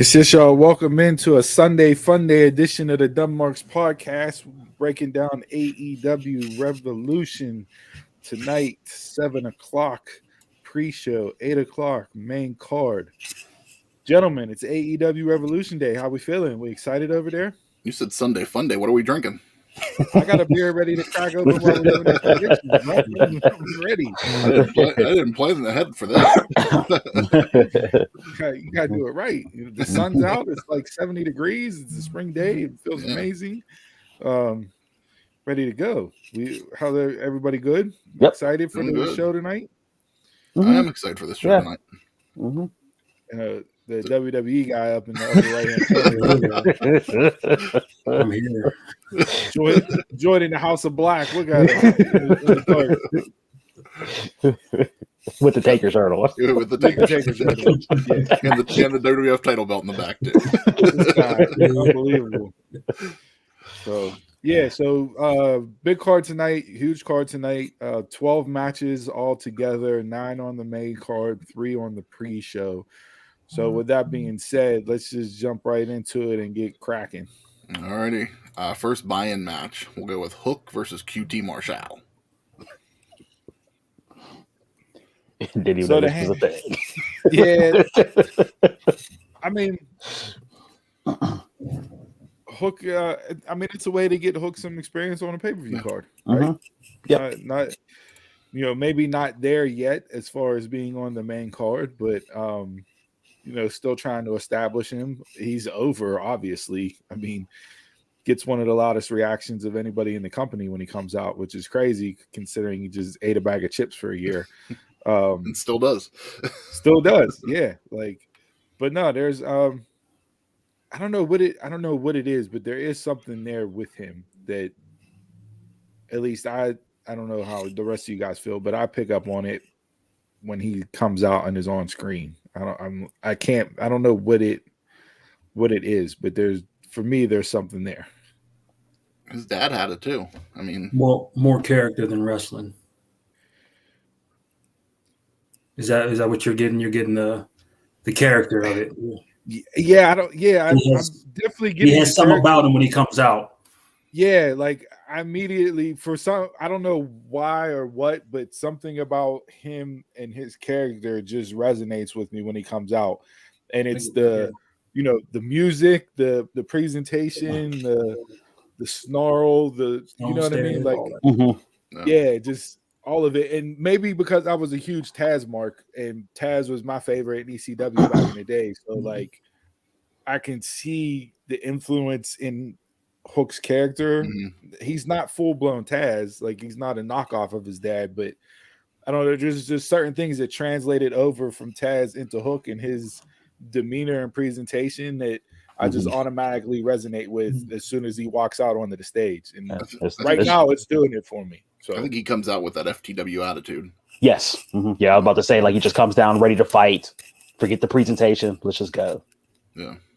It's just y'all. Welcome into a Sunday Fun Day edition of the Dumb Marks podcast, breaking down AEW Revolution tonight, 7 o'clock pre-show, 8 o'clock main card. Gentlemen, it's AEW Revolution Day. How we feeling? We excited over there? You said Sunday Fun Day. What are we drinking? I got a beer ready to crack open while we're doing this prediction. I'm ready. I didn't plan ahead for that. You gotta do it right. The sun's out. It's like 70 degrees. It's a spring day. It feels amazing. Ready to go. How's everybody good? Yep. Excited for the show tonight? I am excited for this show tonight. The WWE guy up in the upper right hand. I'm here. Joining the House of Black. Look at him. With the Taker shirt on. With the Taker shirt on. Yeah. And the WWF title belt in the back, too. This guy, unbelievable. So big card tonight, huge card tonight. 12 matches all together, 9 on the main card, 3 on the pre-show. So with that being said, let's just jump right into it and get cracking. Alrighty. First buy-in match. We'll go with Hook versus QT Marshall. Didn't even know this was a thing. Yeah. I mean, Hook, it's a way to get Hook some experience on a pay-per-view card, right? Yeah. Not maybe not there yet as far as being on the main card, but still trying to establish him. He's over, obviously. I mean, gets one of the loudest reactions of anybody in the company when he comes out, which is crazy considering he just ate a bag of chips for a year. And still does. Yeah. But no, there's I don't know what it is, but there is something there with him that at least I don't know how the rest of you guys feel, but I pick up on it when he comes out and is on screen. I don't know what it is, but there's something there. His dad had it too. I mean, more character than wrestling. Is that what you're getting? You're getting the character of it. Yeah, I'm definitely getting. He has something about him when he comes out. Yeah, like I immediately, for some, I don't know why or what, but something about him and his character just resonates with me when he comes out. And it's the music, the presentation, the snarl, you know what I mean? Like, just all of it. And maybe because I was a huge Taz mark, and Taz was my favorite in ECW back in the day. So like, I can see the influence in Hook's character. He's not full-blown Taz, like he's not a knockoff of his dad, but I don't know, there's just certain things that translated over from Taz into Hook and his demeanor and presentation that I just automatically resonate with as soon as he walks out onto the stage. And now it's doing it for me. So I think he comes out with that FTW attitude. Yes. Yeah, I was about to say, like, he just comes down ready to fight. Forget the presentation. Let's just go.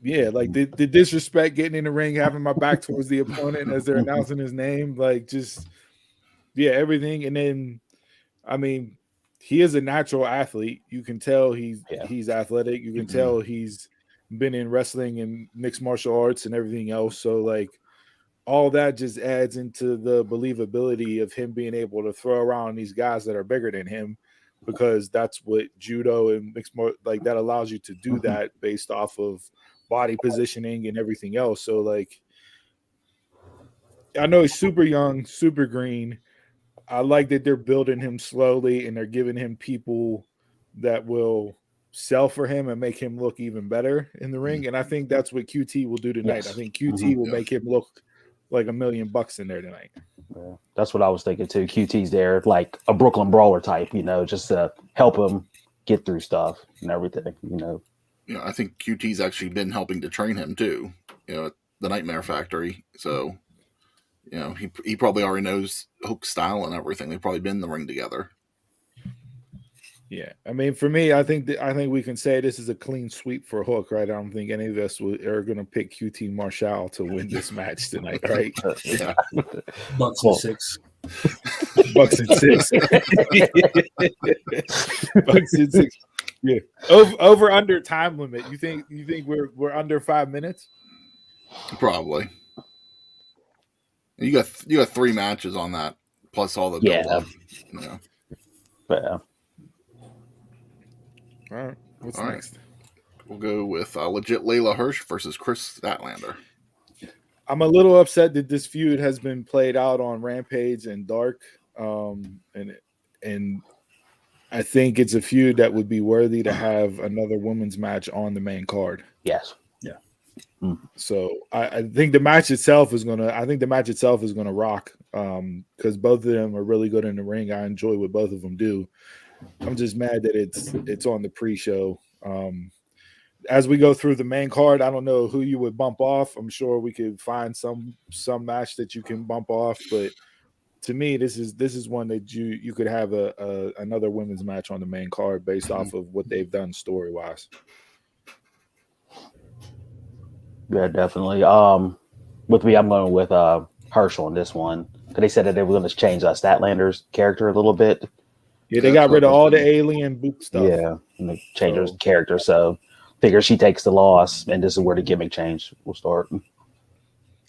Yeah, like the disrespect, getting in the ring, having my back towards the opponent as they're announcing his name, like just everything. And then, I mean, he is a natural athlete. You can tell he's athletic. You can tell he's been in wrestling and mixed martial arts and everything else. So like all that just adds into the believability of him being able to throw around these guys that are bigger than him, because that's what judo and mixed martial, like that allows you to do that based off of body positioning and everything else. So like, I know he's super young, super green. I like that they're building him slowly and they're giving him people that will sell for him and make him look even better in the ring. And I think that's what QT will do tonight. I think QT will make him look like $1 million in there tonight. Yeah, that's what I was thinking too. QT's there like a Brooklyn Brawler type, just to help him get through stuff and everything, I think QT's actually been helping to train him too, at the Nightmare Factory. So, he probably already knows Hook's style and everything. They've probably been in the ring together. Yeah, I mean, for me, I think we can say this is a clean sweep for Hook, right? I don't think any of us are going to pick QT Marshall to win this match tonight, right? Yeah, Bucks and 6. Bucks and 6. Bucks and 6. Yeah. Over under time limit. You think we're under 5 minutes? Probably. You got 3 matches on that, plus all the Yeah. build up. Yeah. Yeah. All right. What's All right. next? We'll go with legit Leyla Hirsch versus Kris Statlander. I'm a little upset that this feud has been played out on Rampage and Dark, and I think it's a feud that would be worthy to have another women's match on the main card. Yes. Yeah. So I think the match itself is gonna rock, because both of them are really good in the ring. I enjoy what both of them do. I'm just mad that it's on the pre-show. As we go through the main card, I don't know who you would bump off. I'm sure we could find some match that you can bump off, but to me, this is one that you could have another women's match on the main card based off of what they've done story wise. Yeah, definitely. With me, I'm going with Hirsch on this one. They said that they were going to change Statlander's character a little bit. Yeah, they got rid of all the alien boot stuff. Yeah, and they changed her character. So figure she takes the loss, and this is where the gimmick change will start. I'm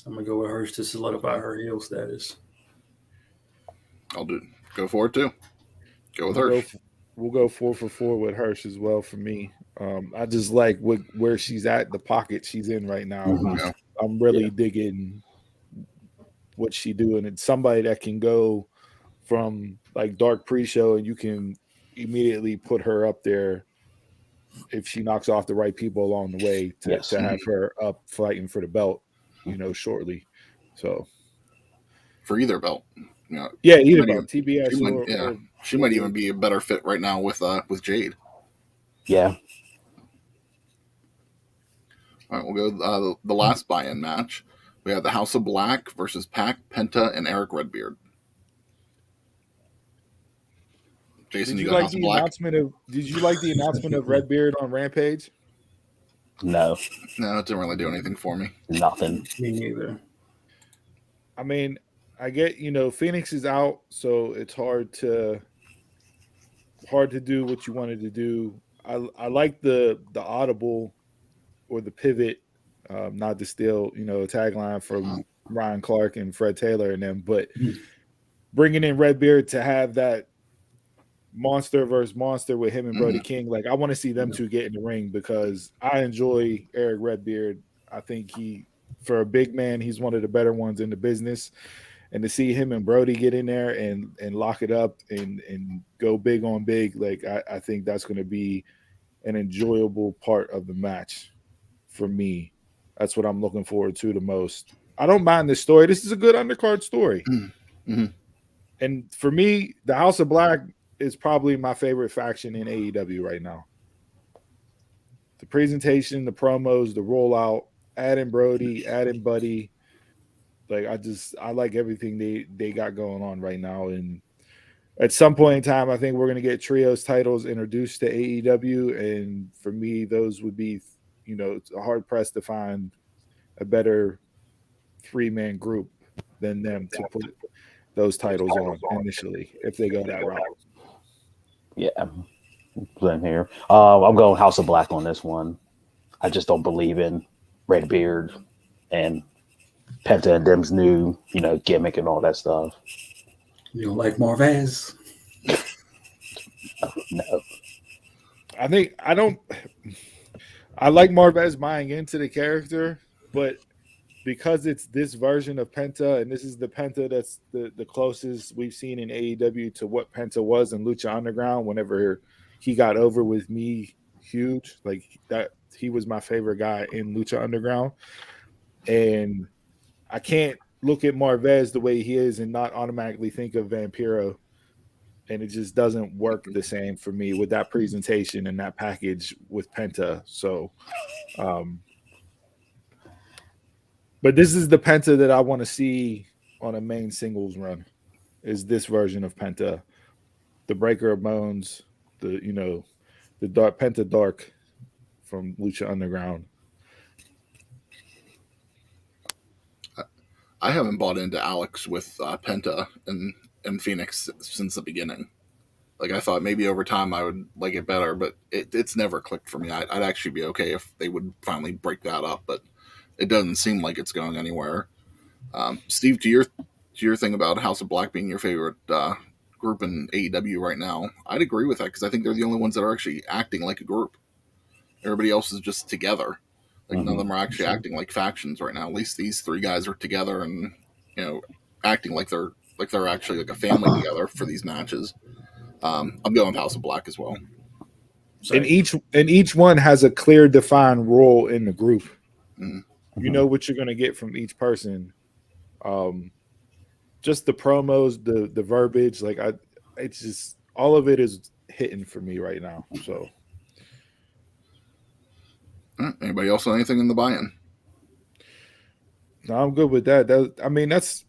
gonna go with Hirsch to solidify her heel status. I'll go for it too. Go with Hirsch. We'll go 4 for 4 with Hirsch as well for me. I just like where she's at, the pocket she's in right now. Mm-hmm. I'm really digging what she's doing. It's somebody that can go from like Dark pre-show, and you can immediately put her up there if she knocks off the right people along the way to have her up fighting for the belt, shortly. So for either belt. Either belt, TBS she might even be a better fit right now with Jade. Yeah. All right, we'll go the last buy-in match. We have the House of Black versus Pac, Penta, and Erick Redbeard. Jason, did you like the announcement of Redbeard on Rampage? No, it didn't really do anything for me. Nothing. Me neither. I mean, I get Phoenix is out, so it's hard to do what you wanted to do. I like the audible or the pivot, not to steal a tagline from Ryan Clark and Fred Taylor and them, but bringing in Redbeard to have that monster versus monster with him and Brody King, like I want to see them two get in the ring because I enjoy Erick Redbeard. I think for a big man, he's one of the better ones in the business. And to see him and Brody get in there and lock it up and go big on big, like I think that's going to be an enjoyable part of the match for me. That's what I'm looking forward to the most. I don't mind this story. This is a good undercard story. Mm-hmm. And for me, the House of Black is probably my favorite faction in AEW right now. The presentation, the promos, the rollout, adding Brody, adding Buddy. Like I like everything they got going on right now. And at some point in time, I think we're going to get trios titles introduced to AEW. And for me, those would be, it's hard pressed to find a better 3-man group than them to put those titles on initially if they go that route. Yeah, same here. I'm going House of Black on this one. I just don't believe in Redbeard and Penta and them's new, gimmick and all that stuff. You don't like Marvez? No. I like Marvez buying into the character, but because it's this version of Penta, and this is the Penta that's the closest we've seen in AEW to what Penta was in Lucha Underground whenever he got over with me huge. Like that, he was my favorite guy in Lucha Underground. And I can't look at Marvez the way he is and not automatically think of Vampiro. And it just doesn't work the same for me with that presentation and that package with Penta. So, but this is the Penta that I want to see on a main singles run. Is this version of Penta, the Breaker of Bones, the Dark Penta Dark from Lucha Underground. I haven't bought into Alex with Penta and Phoenix since the beginning. Like I thought maybe over time I would like it better, but it's never clicked for me. I'd actually be okay if they would finally break that up, but it doesn't seem like it's going anywhere. Steve, to your thing about House of Black being your favorite group in AEW right now, I'd agree with that because I think they're the only ones that are actually acting like a group. Everybody else is just together. Like none of them are actually acting like factions right now. At least these three guys are together and acting like they're actually like a family together for these matches. I'm going with House of Black as well. And each one has a clear defined role in the group. You know what you're going to get from each person. Just the promos, the verbiage, it's just all of it is hitting for me right now. So, anybody else on anything in the buy-in? No, I'm good with that. That's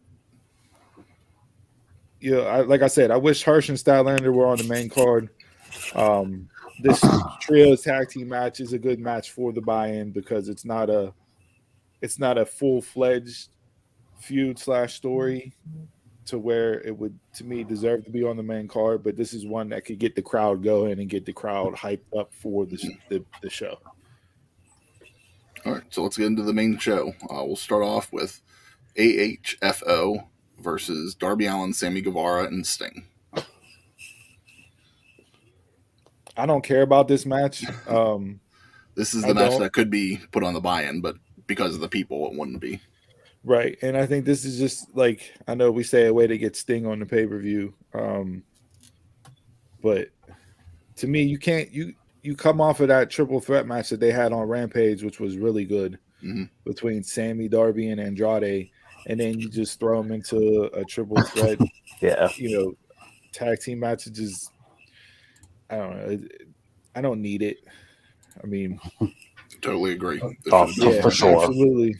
like I said, I wish Hirsch and Statlander were on the main card. This trio tag team match is a good match for the buy-in because it's not a full-fledged feud / story to where it would, to me, deserve to be on the main card. But this is one that could get the crowd going and get the crowd hyped up for the show. All right, so let's get into the main show. We'll start off with AHFO versus Darby Allin, Sammy Guevara, and Sting. I don't care about this match. This is the match that could be put on the buy-in, but because of the people, it wouldn't be. Right, and I think this is just like, I know we say a way to get Sting on the pay-per-view, but to me, you come off of that triple threat match that they had on Rampage, which was really good, between Sammy, Darby, and Andrade, and then you just throw them into a triple threat, tag team match. Just, I don't know. I don't need it. I mean, totally agree. For sure, absolutely,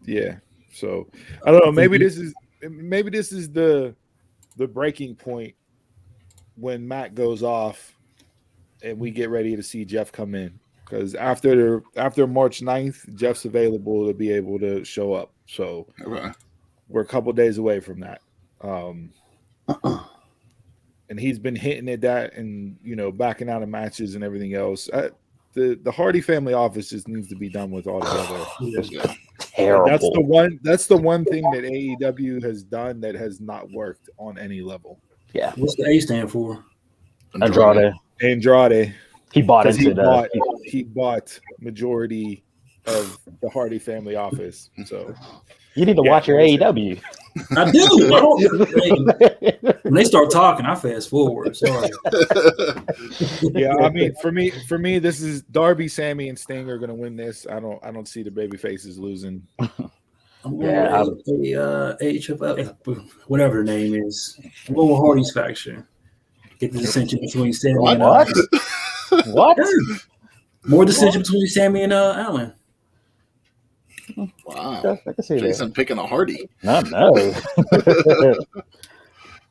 yeah. So I don't know. Maybe this is the breaking point when Matt goes off, and we get ready to see Jeff come in. Because after March 9th, Jeff's available to be able to show up. So we're a couple days away from that. And he's been hitting at that and, backing out of matches and everything else. The Hardy family office just needs to be done with altogether. Terrible. That's the one thing that AEW has done that has not worked on any level. Yeah. What's the A stand for? Andrade. He bought into he bought majority of the Hardy family office. So you need to watch your AEW. I do. When they start talking, I fast forward. Sorry. Yeah, I mean, for me, this is Darby, Sammy, and Sting are going to win this. I don't see the baby faces losing. AHFO, whatever the name is. I'm going with Hardy's faction. Get the dissension between Sammy and What? More dissension between Sammy and Allin. Wow. I can see Jason that. picking a Hardy. No.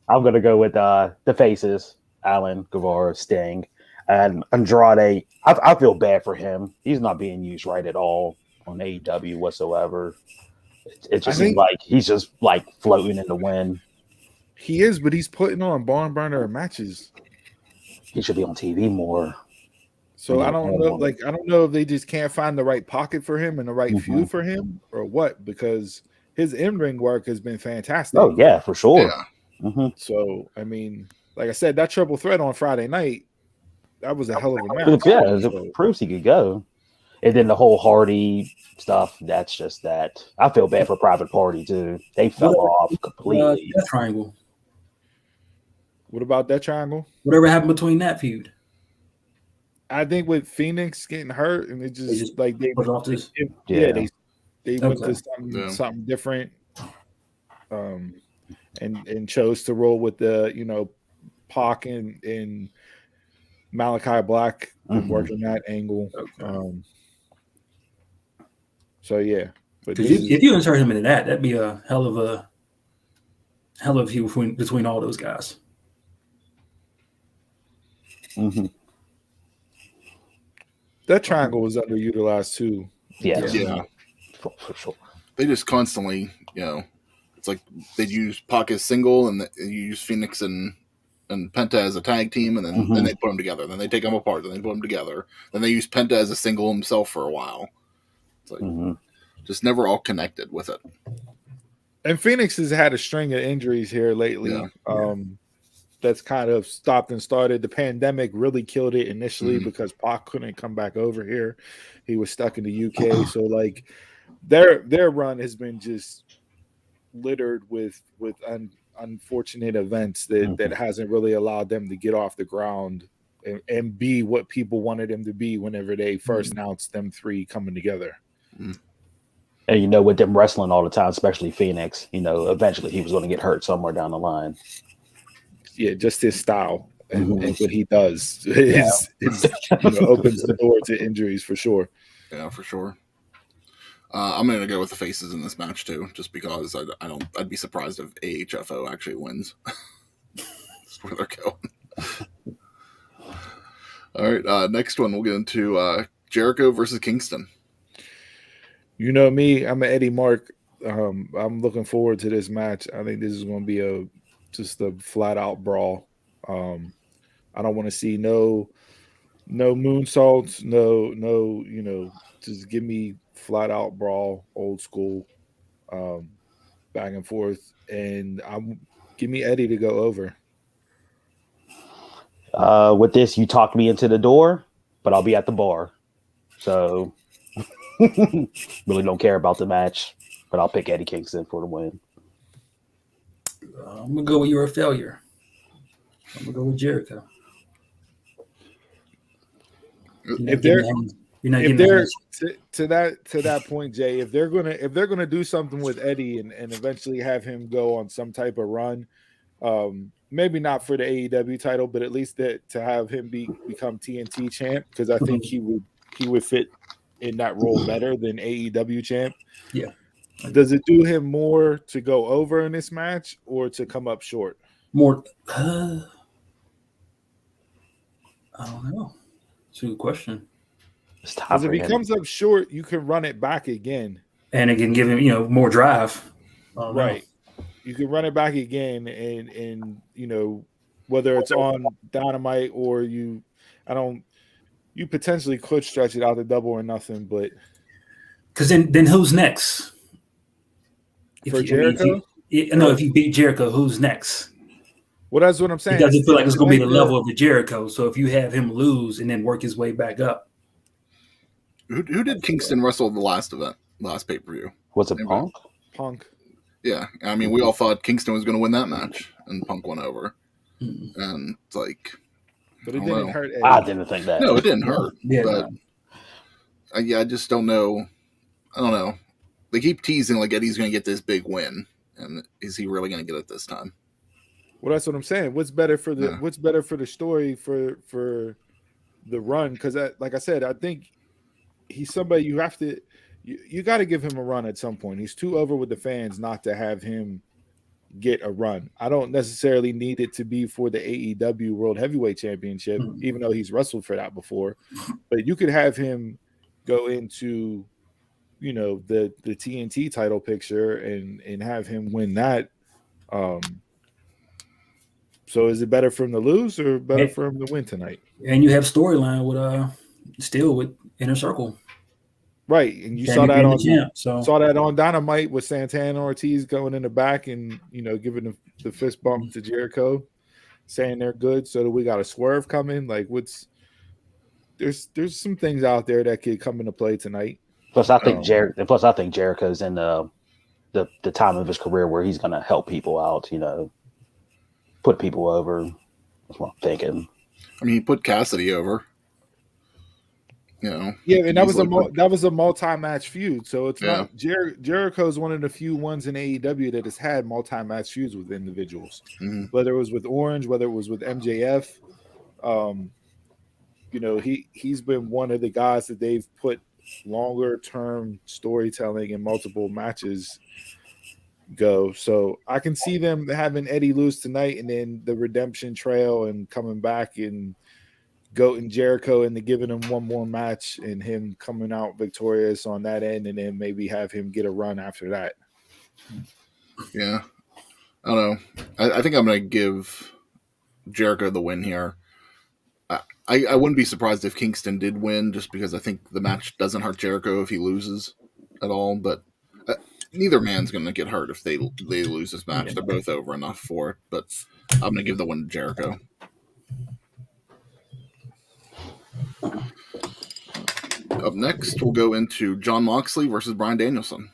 I'm going to go with the faces, Allin, Guevara, Sting, and Andrade. I feel bad for him. He's not being used right at all on AEW whatsoever. It just seems like he's just like floating in the wind. He is, but he's putting on barn burner matches. He should be on TV more. So I don't know. I don't know if they just can't find the right pocket for him and the right feud for him, or what. Because his in-ring work has been fantastic. Oh yeah, for sure. Yeah. So I mean, like I said, that triple threat on Friday night, that was a hell of a match. Yeah, it proves he could go. And then the whole Hardy stuff, that's just that. I feel bad for Private Party too. They fell off completely. That triangle. What about that triangle? Whatever happened between that feud? I think with Phoenix getting hurt, and it just like they went to something different, and chose to roll with the Pac and Malakai Black working that angle. So yeah, but if you insert him into that, that'd be a hell of a feud between all those guys. That triangle was underutilized too. Yeah. For sure. They just constantly, it's like they'd use Pac as single, and you use Phoenix and and Penta as a tag team, and then they put them together. Then they take them apart. Then they put them together. Then they use Penta as a single himself for a while. It's like just never all connected with it. And Phoenix has had a string of injuries here lately. Yeah. That's kind of stopped and started. The pandemic really killed it initially because Pac couldn't come back over here. He was stuck in the UK. So like their run has been just littered with unfortunate events that hasn't really allowed them to get off the ground and be what people wanted them to be whenever they first announced them three coming together. And you know, with them wrestling all the time, especially Phoenix, you know, eventually he was going to get hurt somewhere down the line. Yeah, just his style and what he does is opens the door to injuries for sure. Yeah, for sure. I'm going to go with the faces in this match too, just because I'd be surprised if AHFO actually wins. That's where they're going. All right, next one we'll get into Jericho versus Kingston. You know me, I'm an Eddie Mark. I'm looking forward to this match. I think this is going to be just a flat out brawl. I don't want to see no moonsaults, no, just give me flat out brawl, old school, back and forth, and give me Eddie to go over. With this, you talked me into the door, but I'll be at the bar, so really don't care about the match. But I'll pick Eddie Kingston for the win. I'm gonna go with you're a failure. I'm gonna go with Jericho. If they're to that point, Jay, if they're gonna do something with Eddie and eventually have him go on some type of run, maybe not for the AEW title, but at least to have him become TNT champ, because I think he would fit in that role better than AEW champ. Yeah. Does it do him more to go over in this match or to come up short? More. I don't know. It's a good question. Because if he comes up short, you can run it back again, and it can give him, more drive. Right. You can run it back again, and whether it's on Dynamite or you potentially could stretch it out to Double or Nothing, but because then who's next? For Jericho? If you beat Jericho, who's next? Well, that's what I'm saying. It doesn't feel like it's going to be the level of the Jericho. So if you have him lose and then work his way back up. Who did Kingston wrestle the last pay-per-view? Was it Punk? Punk. Yeah. I mean, we all thought Kingston was going to win that match, and Punk went over. And it's like... But it didn't hurt Eddie. I didn't think that. No, it didn't hurt. Yeah, but I just don't know. I don't know. They keep teasing like Eddie's going to get this big win, and is he really going to get it this time? Well, that's what I'm saying. What's better for the story for the run? Because like I said, I think he's somebody you have to you got to give him a run at some point. He's too over with the fans not to have him get a run. I don't necessarily need it to be for the AEW World Heavyweight Championship, even though he's wrestled for that before. But you could have him go into the TNT title picture and have him win that. So is it better for him to lose or better for him to win tonight? And you have storyline with Inner Circle. Right. And you saw that on Dynamite with Santana Ortiz going in the back and giving the fist bump to Jericho, saying they're good. So that we got a swerve coming. Like there's some things out there that could come into play tonight. Plus I think Jericho's in the time of his career where he's gonna help people out, put people over. That's what I'm thinking. I mean, he put Cassidy over. Yeah, and that was a multi-match feud. So it's not Jericho's one of the few ones in AEW that has had multi-match feuds with individuals. Whether it was with Orange, whether it was with MJF, he's been one of the guys that they've put longer term storytelling and multiple matches go. So I can see them having Eddie lose tonight and then the redemption trail and coming back and goating Jericho into giving him one more match and him coming out victorious on that end, and then maybe have him get a run after that. Yeah. I don't know. I think I'm going to give Jericho the win here. I wouldn't be surprised if Kingston did win, just because I think the match doesn't hurt Jericho if he loses at all. But neither man's going to get hurt if they lose this match. They're both over enough for it. But I'm going to give the win to Jericho. Up next, we'll go into Jon Moxley versus Bryan Danielson.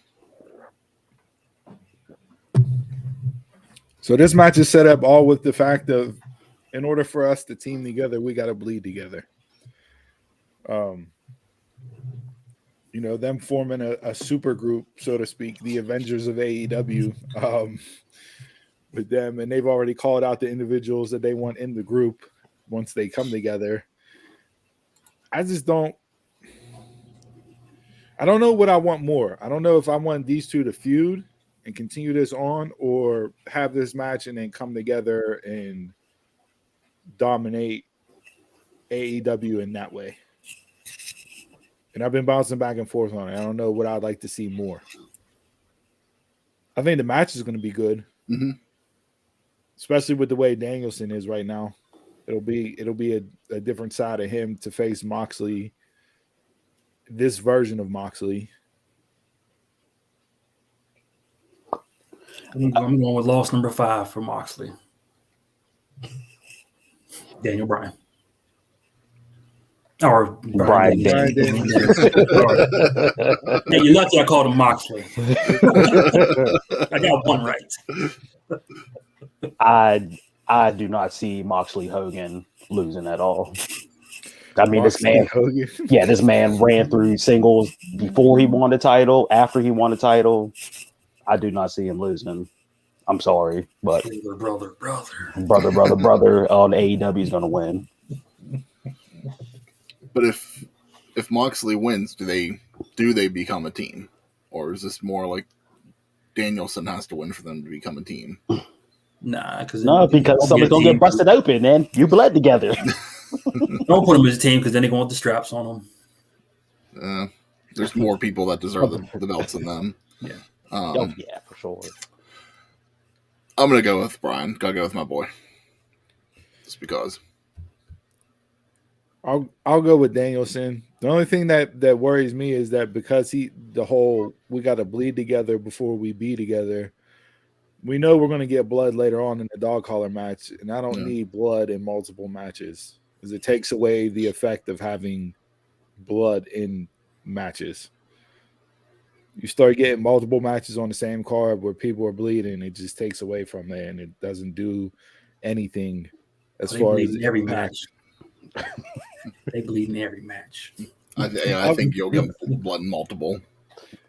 So this match is set up all with the fact of, in order for us to team together, we got to bleed together. Them forming a super group, so to speak, the Avengers of AEW, with them, and they've already called out the individuals that they want in the group once they come together. I don't know what I want more. I don't know if I want these two to feud and continue this on, or have this match and then come together and dominate AEW in that way. And I've been bouncing back and forth on it. I don't know what I'd like to see more. I think the match is going to be good, especially with the way Danielson is right now. It'll be a different side of him to face Moxley, this version of Moxley. I'm going with loss number 5 for Moxley. Daniel Bryan. Or Bryan. Hey, you're lucky I called him Moxley. I got one right. I do not see Moxley Hogan losing at all. I mean, this man ran through singles before he won the title, after he won the title. I do not see him losing. I'm sorry, but brother on AEW is going to win. But if Moxley wins, do they become a team, or is this more like Danielson has to win for them to become a team? Because someone's going to get busted open, and you bled together. Don't put them as a team because then they're going to want the straps on them. There's more people that deserve the belts than them. Yeah. Yeah, for sure. I'm going to go with Bryan. Got to go with my boy. Just because. I'll go with Danielson. The only thing that worries me is that because we got to bleed together before we be together. We know we're going to get blood later on in the dog collar match, and I don't need blood in multiple matches because it takes away the effect of having blood in matches. You start getting multiple matches on the same card where people are bleeding, it just takes away from it, and it doesn't do anything as far as every match. They bleed in every match. I think you'll get blood in multiple.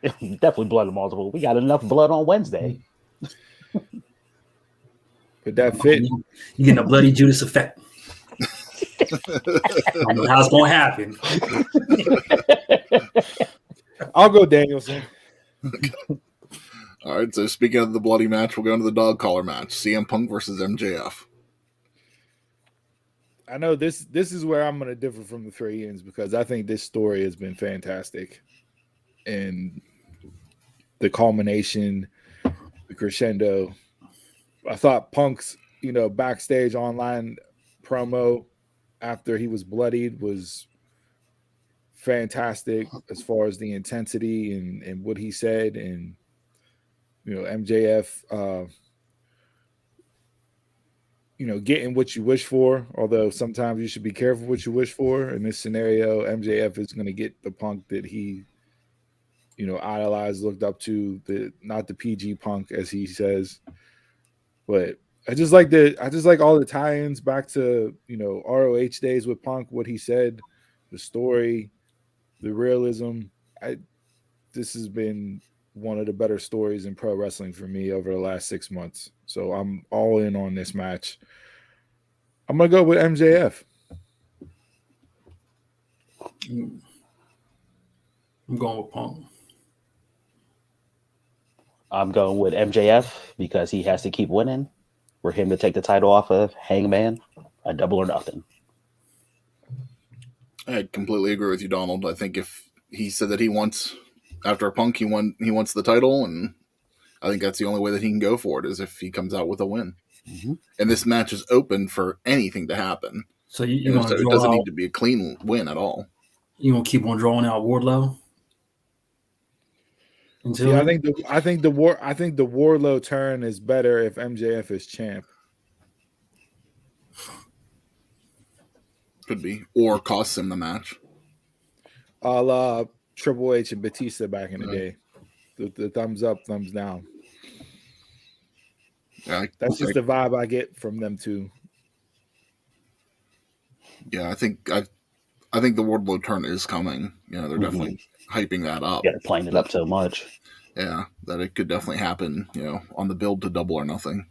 Definitely blood in multiple. We got enough blood on Wednesday. But that fit. You getting a bloody Judas effect. I don't know how it's going to happen. I'll go Danielson. All right, so speaking of the bloody match, we'll go into the dog collar match. CM Punk versus MJF. I know this is where I'm going to differ from the three ends because I think this story has been fantastic. And the culmination, the crescendo. I thought Punk's, backstage online promo after he was bloodied was fantastic as far as the intensity and what he said. And, MJF, getting what you wish for, although sometimes you should be careful what you wish for. In this scenario, MJF is going to get the Punk that he, idolized, looked up to, not the PG Punk, as he says. But I just like all the tie-ins back to, ROH days with Punk, what he said, the story, the realism. This has been one of the better stories in pro wrestling for me over the last 6 months. So I'm all in on this match. I'm going to go with MJF. I'm going with Punk. I'm going with MJF because he has to keep winning for him to take the title off of Hangman, a double or nothing. I completely agree with you, Donald. I think if he said that he wants, after Punk, he wants the title, and I think that's the only way that he can go for it is if he comes out with a win. And this match is open for anything to happen. So you're going to it doesn't need to be a clean win at all. You going to keep on drawing out Wardlow? See, I think the Wardlow turn is better if MJF is champ. Could be, or cost him the match. A la Triple H and Batista back in the day. The thumbs up, thumbs down. Yeah, that's just the vibe I get from them too. Yeah, I think the Wardlow turn is coming. You know, they're definitely hyping that up. Yeah, they're playing it up so much. Yeah, that it could definitely happen. You know, on the build to Double or Nothing.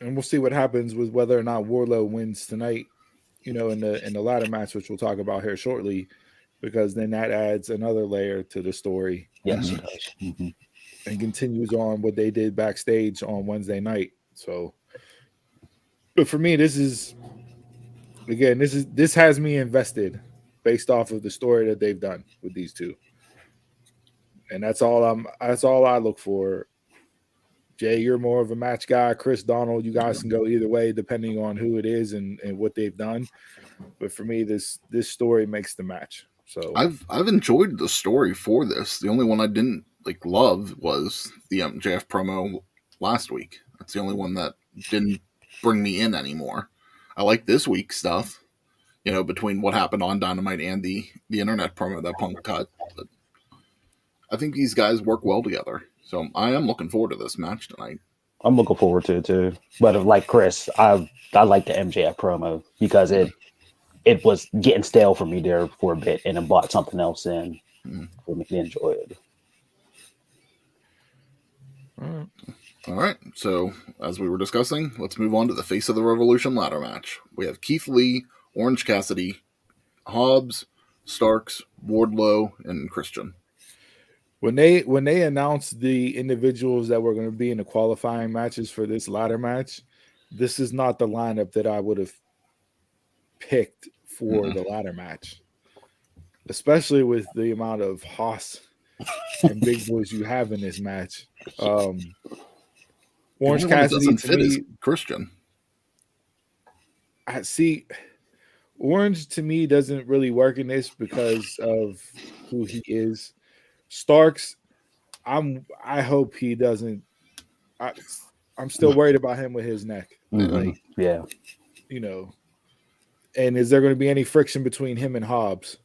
And we'll see what happens with whether or not Wardlow wins tonight. You know, in the ladder match, which we'll talk about here shortly, because then that adds another layer to the story. Yes, and continues on what they did backstage on Wednesday night. So, but for me, this has me invested based off of the story that they've done with these two, and that's all I look for. Jay, you're more of a match guy. Kris, Donald, you guys can go either way depending on who it is and what they've done. But for me, this story makes the match. So I've enjoyed the story for this. The only one I didn't love was the MJF promo last week. That's the only one that didn't bring me in anymore. I like this week's stuff, you know, between what happened on Dynamite and the internet promo that Punk cut. But I think these guys work well together. So I am looking forward to this match tonight. I'm looking forward to it too. But like Kris, I like the MJF promo because it was getting stale for me there for a bit, and it brought something else in for me to enjoy it. All right. So as we were discussing, let's move on to the Face of the Revolution ladder match. We have Keith Lee, Orange Cassidy, Hobbs, Starks, Wardlow, and Christian. When they announced the individuals that were going to be in the qualifying matches for this ladder match, this is not the lineup that I would have picked for the ladder match, especially with the amount of Haas and big boys you have in this match. Orange Cassidy to me, Christian. I see. Orange to me doesn't really work in this because of who he is. Starks, I hope he doesn't. I'm still worried about him with his neck. Yeah, you know. And is there going to be any friction between him and Hobbs?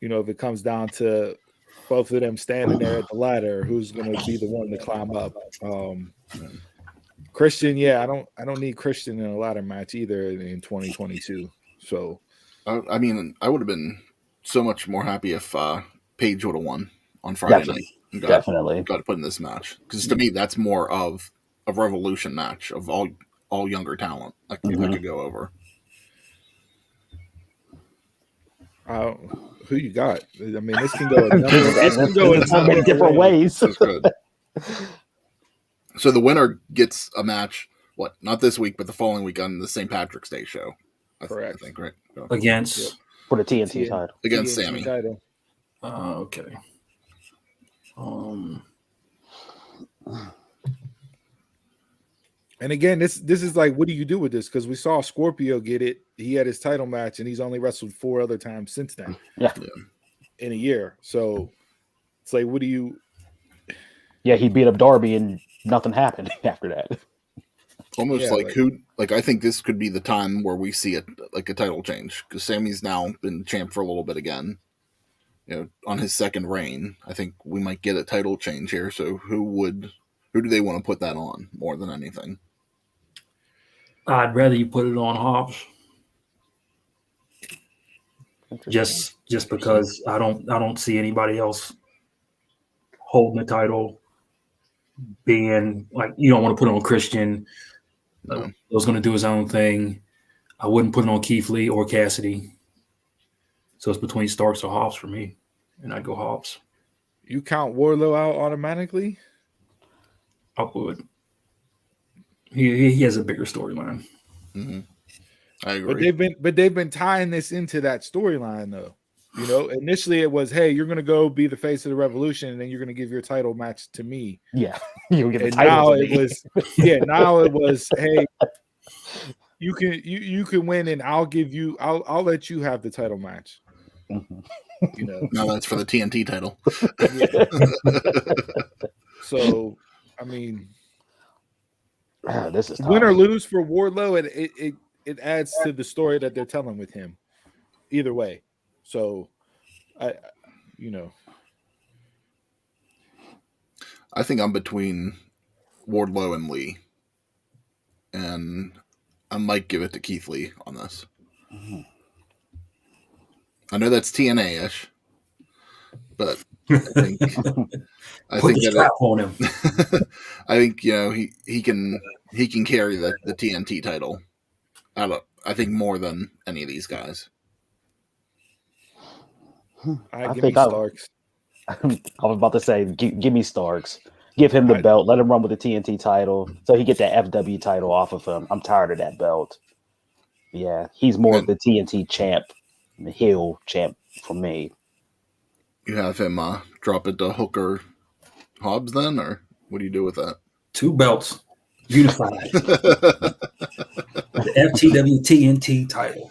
You know, if it comes down to both of them standing there at the ladder, who's going to be the one to climb up? Christian, I don't need Christian in a ladder match either in 2022. So, I mean, I would have been so much more happy if Paige would have won on Friday night. Definitely got to put in this match because to me that's more of a Revolution match of all younger talent. I could go over. Who you got? I mean, this can go in so many different ways. That's good. So the winner gets a match. What? Not this week, but the following week on the St. Patrick's Day show. Correct. I think right against for the TNT title against Sammy. Okay. And again, this is like, what do you do with this? Because we saw Scorpio get it. He had his title match, and he's only wrestled 4 other times since then. Yeah. In a year. So it's like, what do you? Yeah, he beat up Darby, and nothing happened after that. Almost I think this could be the time where we see a title change because Sammy's now been champ for a little bit again. You know, on his second reign, I think we might get a title change here. So who do they want to put that on more than anything? I'd rather you put it on Hobbs. Just because I don't see anybody else holding the title being like, you don't want to put it on Christian. No. He was going to do his own thing. I wouldn't put it on Keith Lee or Cassidy. So it's between Starks or Hobbs for me, and I'd go Hobbs. You count Wardlow out automatically? I would. He has a bigger storyline. Mm-hmm. I agree. But they've been tying this into that storyline though. You know, initially it was, hey, you're going to go be the face of the Revolution, and then you're going to give your title match to me. Yeah, you get the And title. now it was, now it was, hey, you can win, and I'll let you have the title match. Mm-hmm. You know, Now that's for the TNT title. Yeah. So, I mean, this is win tough. or lose for Wardlow, it adds to the story that they're telling with him. Either way, so I think I'm between Wardlow and Lee, and I might give it to Keith Lee on this. Mm-hmm. I know that's TNA-ish, but I think Put the strap on him. I think he can carry the TNT title. I think more than any of these guys. I think Starks. I was about to say, give me Starks. Give him the belt. Let him run with the TNT title, so he get that FW title off of him. I'm tired of that belt. Yeah, he's more of the TNT champ, the heel champ for me. You have him drop it to Hooker Hobbs then, or what do you do with that? 2 belts unified. The FTW TNT title.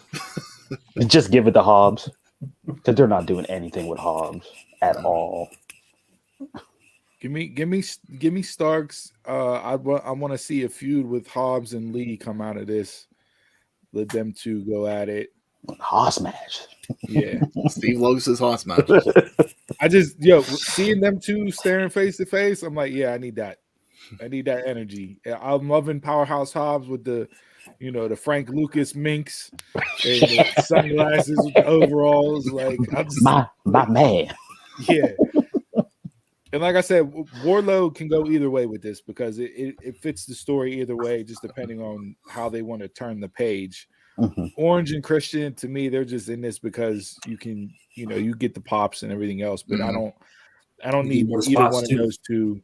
Just give it to Hobbs, because they're not doing anything with Hobbs at all. Give me Starks. I want to see a feud with Hobbs and Lee come out of this. Let them two go at it. Hoss match. Yeah. Steve loves his Hoss match. I just seeing them two staring face to face, I'm like, yeah, I need that. I need that energy. I'm loving Powerhouse Hobbs with the the Frank Lucas minks and the sunglasses with the overalls. Like, I'm just, my man. Yeah. And like I said, Wardlow can go either way with this because it fits the story either way, just depending on how they want to turn the page. Mm-hmm. Orange and Christian, to me, they're just in this because you can, you get the pops and everything else, but I don't need either one of those two.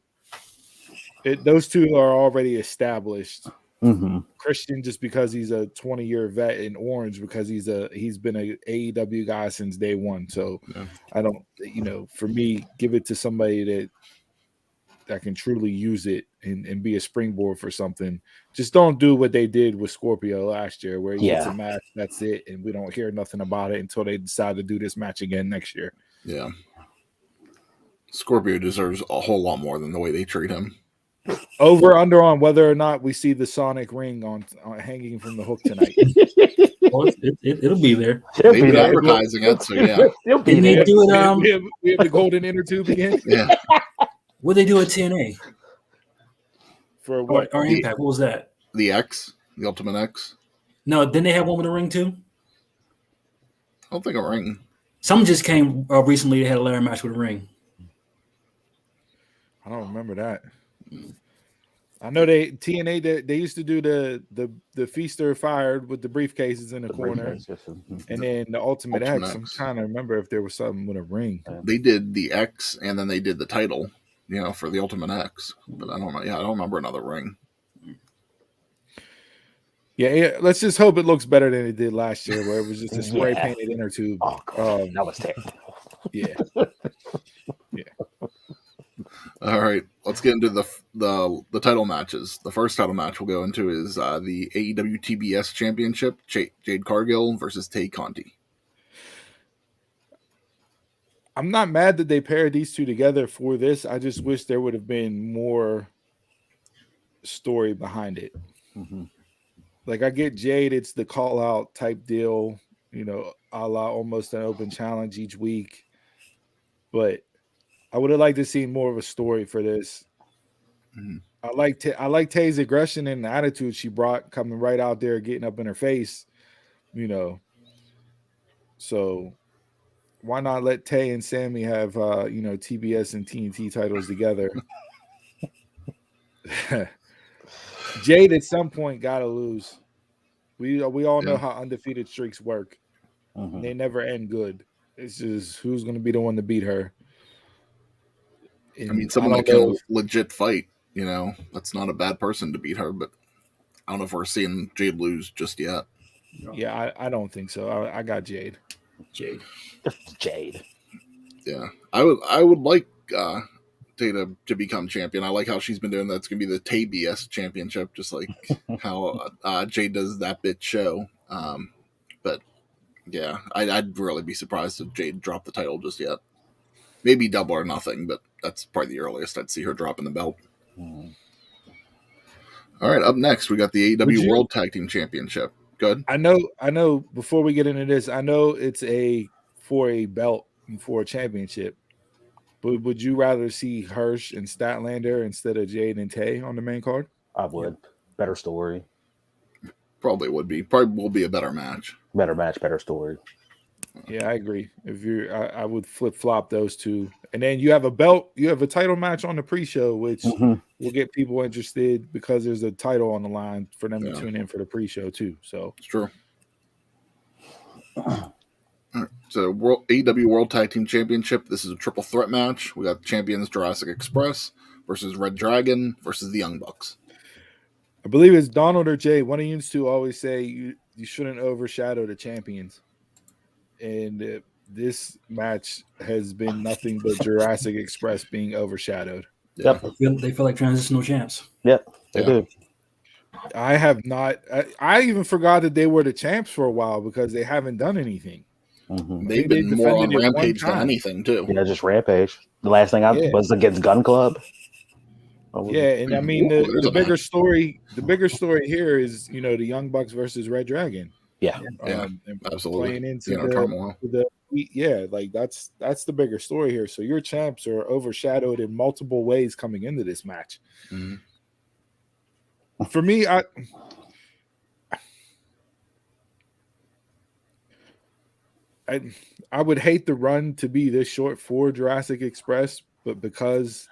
Those two are already established. Mm-hmm. Christian just because he's a 20-year vet, and Orange because he's been a AEW guy since day one. So I don't, for me, give it to somebody that can truly use it and be a springboard for something. Just don't do what they did with Scorpio last year, where he gets a match, that's it, and we don't hear nothing about it until they decide to do this match again next year. Yeah. Scorpio deserves a whole lot more than the way they treat him. Over under on whether or not we see the Sonic ring on hanging from the hook tonight. Well, it'll be there. They've been advertising it, so yeah. It'll be there. We have the golden inner tube again. Yeah. What they do at TNA? For what? Or Impact? What was that? The X, the Ultimate X. No, didn't they have one with a ring too? I don't think a ring. Someone just came recently. They had a ladder match with a ring. I don't remember that. I know TNA they used to do the feaster fired with the briefcases in the corner, and then the Ultimate X. I'm trying to remember if there was something with a ring. They did the X, and then they did the title, for the Ultimate X. But I don't know. Yeah, I don't remember another ring. Yeah, let's just hope it looks better than it did last year, where it was just a spray painted inner tube. Oh, God, that was terrible. Yeah. All right, let's get into the title matches. The first title match we'll go into is the AEW TBS Championship, Jade Cargill versus Tay Conti. I'm not mad that they paired these two together for this. I just wish there would have been more story behind it. Mm-hmm. Like, I get Jade, it's the call out type deal, a la almost an open challenge each week, but I would have liked to see more of a story for this. Mm-hmm. I like Tay's aggression and the attitude she brought, coming right out there, getting up in her face, So why not let Tay and Sammy have TBS and TNT titles together? Jade at some point got to lose. We all know how undefeated streaks work. Mm-hmm. They never end good. It's just who's going to be the one to beat her. And someone that can legit fight, that's not a bad person to beat her, but I don't know if we're seeing Jade lose just yet. Yeah, I don't think so. I got Jade. Jade. Yeah, I would like Data to become champion. I like how she's been doing that. It's gonna be the TBS championship, just like how Jade does that bit show. But yeah, I'd really be surprised if Jade dropped the title just yet. Maybe Double or Nothing, but that's probably the earliest I'd see her dropping the belt. All right, up next we got the AEW World Tag Team Championship. Good. I know. Before we get into this, I know it's for a belt and for a championship. But would you rather see Hirsch and Statlander instead of Jade and Tay on the main card? I would. Better story. Probably would be. Probably will be a better match. Better match, better story. Yeah, I agree. I would flip flop those two, and then you have a belt. You have a title match on the pre-show, which will get people interested because there's a title on the line for them to tune in for the pre-show too. So it's true. All right. So AEW World Tag Team Championship. This is a triple threat match. We got the champions Jurassic Express versus reDRagon versus the Young Bucks. I believe it's Donald or Jay. One of you two always say you shouldn't overshadow the champions. And this match has been nothing but Jurassic Express being overshadowed. Yep. They feel like transitional champs. Yep, they do. I have not. I even forgot that they were the champs for a while because they haven't done anything. They've been more on Rampage than anything, too. Yeah, just Rampage. The last thing I was against Gun Club. Yeah, and I mean the bigger story. The bigger story here is the Young Bucks versus reDRagon. Yeah, absolutely. Playing into the like that's the bigger story here. So your champs are overshadowed in multiple ways coming into this match. For me, I would hate the run to be this short for Jurassic Express, but because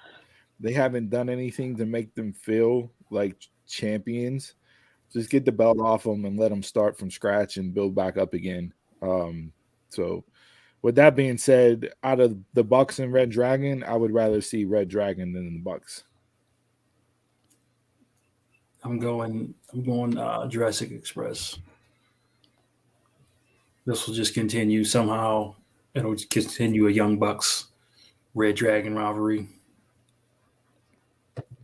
they haven't done anything to make them feel like champions, just get the belt off them and let them start from scratch and build back up again. So with that being said, out of the Bucks and reDRagon, I would rather see reDRagon than the Bucks. I'm going Jurassic Express. This will just continue somehow. It'll just continue a Young Bucks reDRagon rivalry.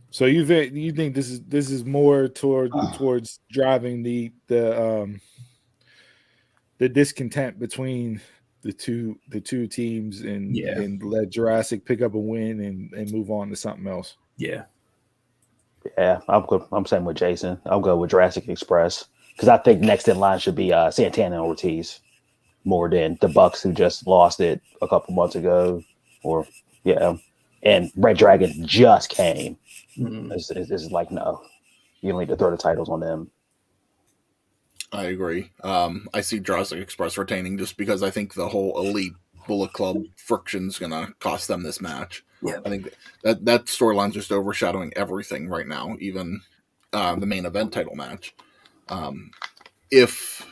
So you think this is more towards driving the discontent between the two teams and let Jurassic pick up a win and move on to something else. Yeah. Yeah, I'm same with Jason. I'll go with Jurassic Express because I think next in line should be Santana and Ortiz more than the Bucks who just lost it a couple months ago. And reDRagon just came. It's like, no, you don't need to throw the titles on them. I agree. I see Jurassic Express retaining just because I think the whole Elite Bullet Club friction is going to cost them this match. Yeah. I think that storyline's just overshadowing everything right now, even the main event title match. If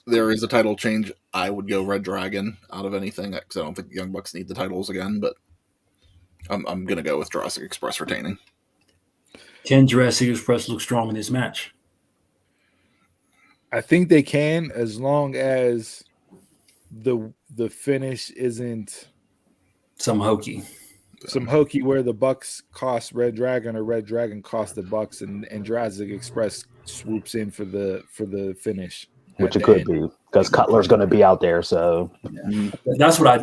there is a title change, I would go reDRagon out of anything because I don't think the Young Bucks need the titles again, but I'm going to go with Jurassic Express retaining. Can Jurassic Express look strong in this match? I think they can, as long as the finish isn't some hokey where the Bucks cost reDRagon or reDRagon cost the Bucks and Jurassic Express swoops in for the finish. Which it could be because Cutler's going to be out there. So that's what I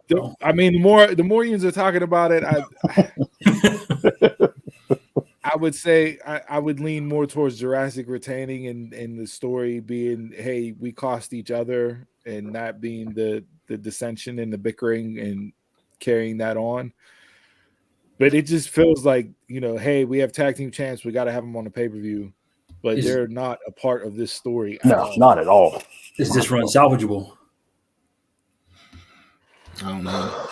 don't. I mean, the more you are talking about it, I would say I would lean more towards Jurassic retaining and the story being, hey, we cost each other, and not being the dissension and the bickering and carrying that on. But it just feels like, hey, we have tag team champs, we got to have them on the pay-per-view. But they're not a part of this story. No, not at all. Is this run salvageable? I don't know.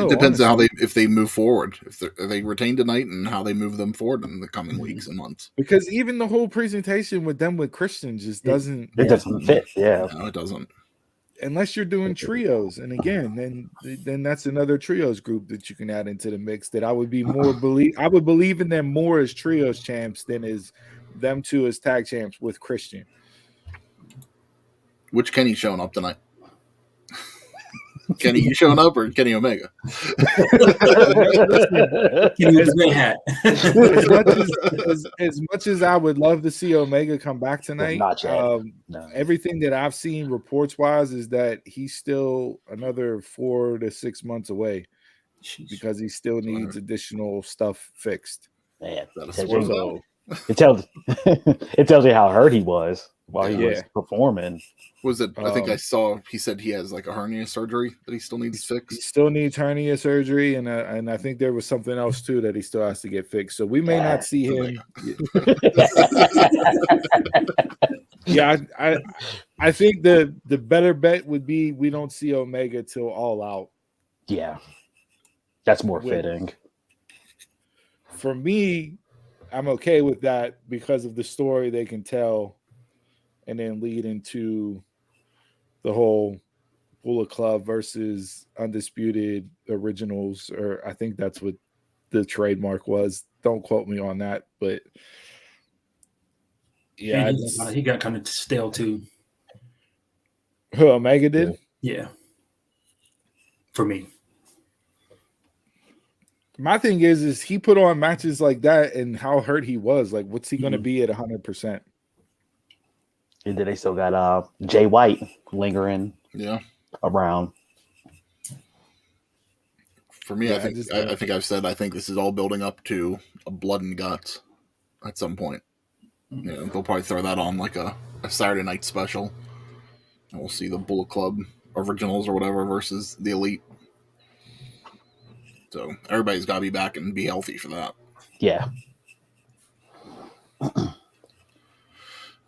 It depends on if they move forward. If they retain tonight and how they move them forward in the coming weeks and months. Because even the whole presentation with Christian just doesn't. It doesn't fit. Yeah, no, it doesn't. Unless you're doing trios, and again, then that's another trios group that you can add into the mix. That I would be more I would believe in them more as trios champs than as them two as tag champs with Christian. Which Kenny's showing up tonight? Kenny, you showing up or Kenny Omega? Kenny with the red hat. As much as I would love to see Omega come back tonight, Not yet. No. Everything that I've seen reports wise is that he's still another 4 to 6 months away because he still needs additional stuff fixed. Man, So, it tells you how hurt he was while he was performing. Was it? I think I saw. He said he has like a hernia surgery that he still needs fixed. He still needs hernia surgery, and I think there was something else too that he still has to get fixed. So we may not see him. Yeah, I think the better bet would be we don't see Omega till All Out. Yeah, that's more fitting. For me, I'm okay with that because of the story they can tell, and then lead into the whole Bullet Club versus Undisputed Originals, or I think that's what the trademark was. Don't quote me on that, but yeah, he got kind of stale too. Who, Omega did? Yeah, for me. My thing is he put on matches like that, and how hurt he was. Like, what's he going to be at 100%? And then they still got Jay White lingering around. For me, I think I've said I think this is all building up to a Blood and Guts at some point. You know, they'll probably throw that on like a Saturday night special. And we'll see the Bullet Club Originals or whatever versus the Elite. So everybody's got to be back and be healthy for that. Yeah.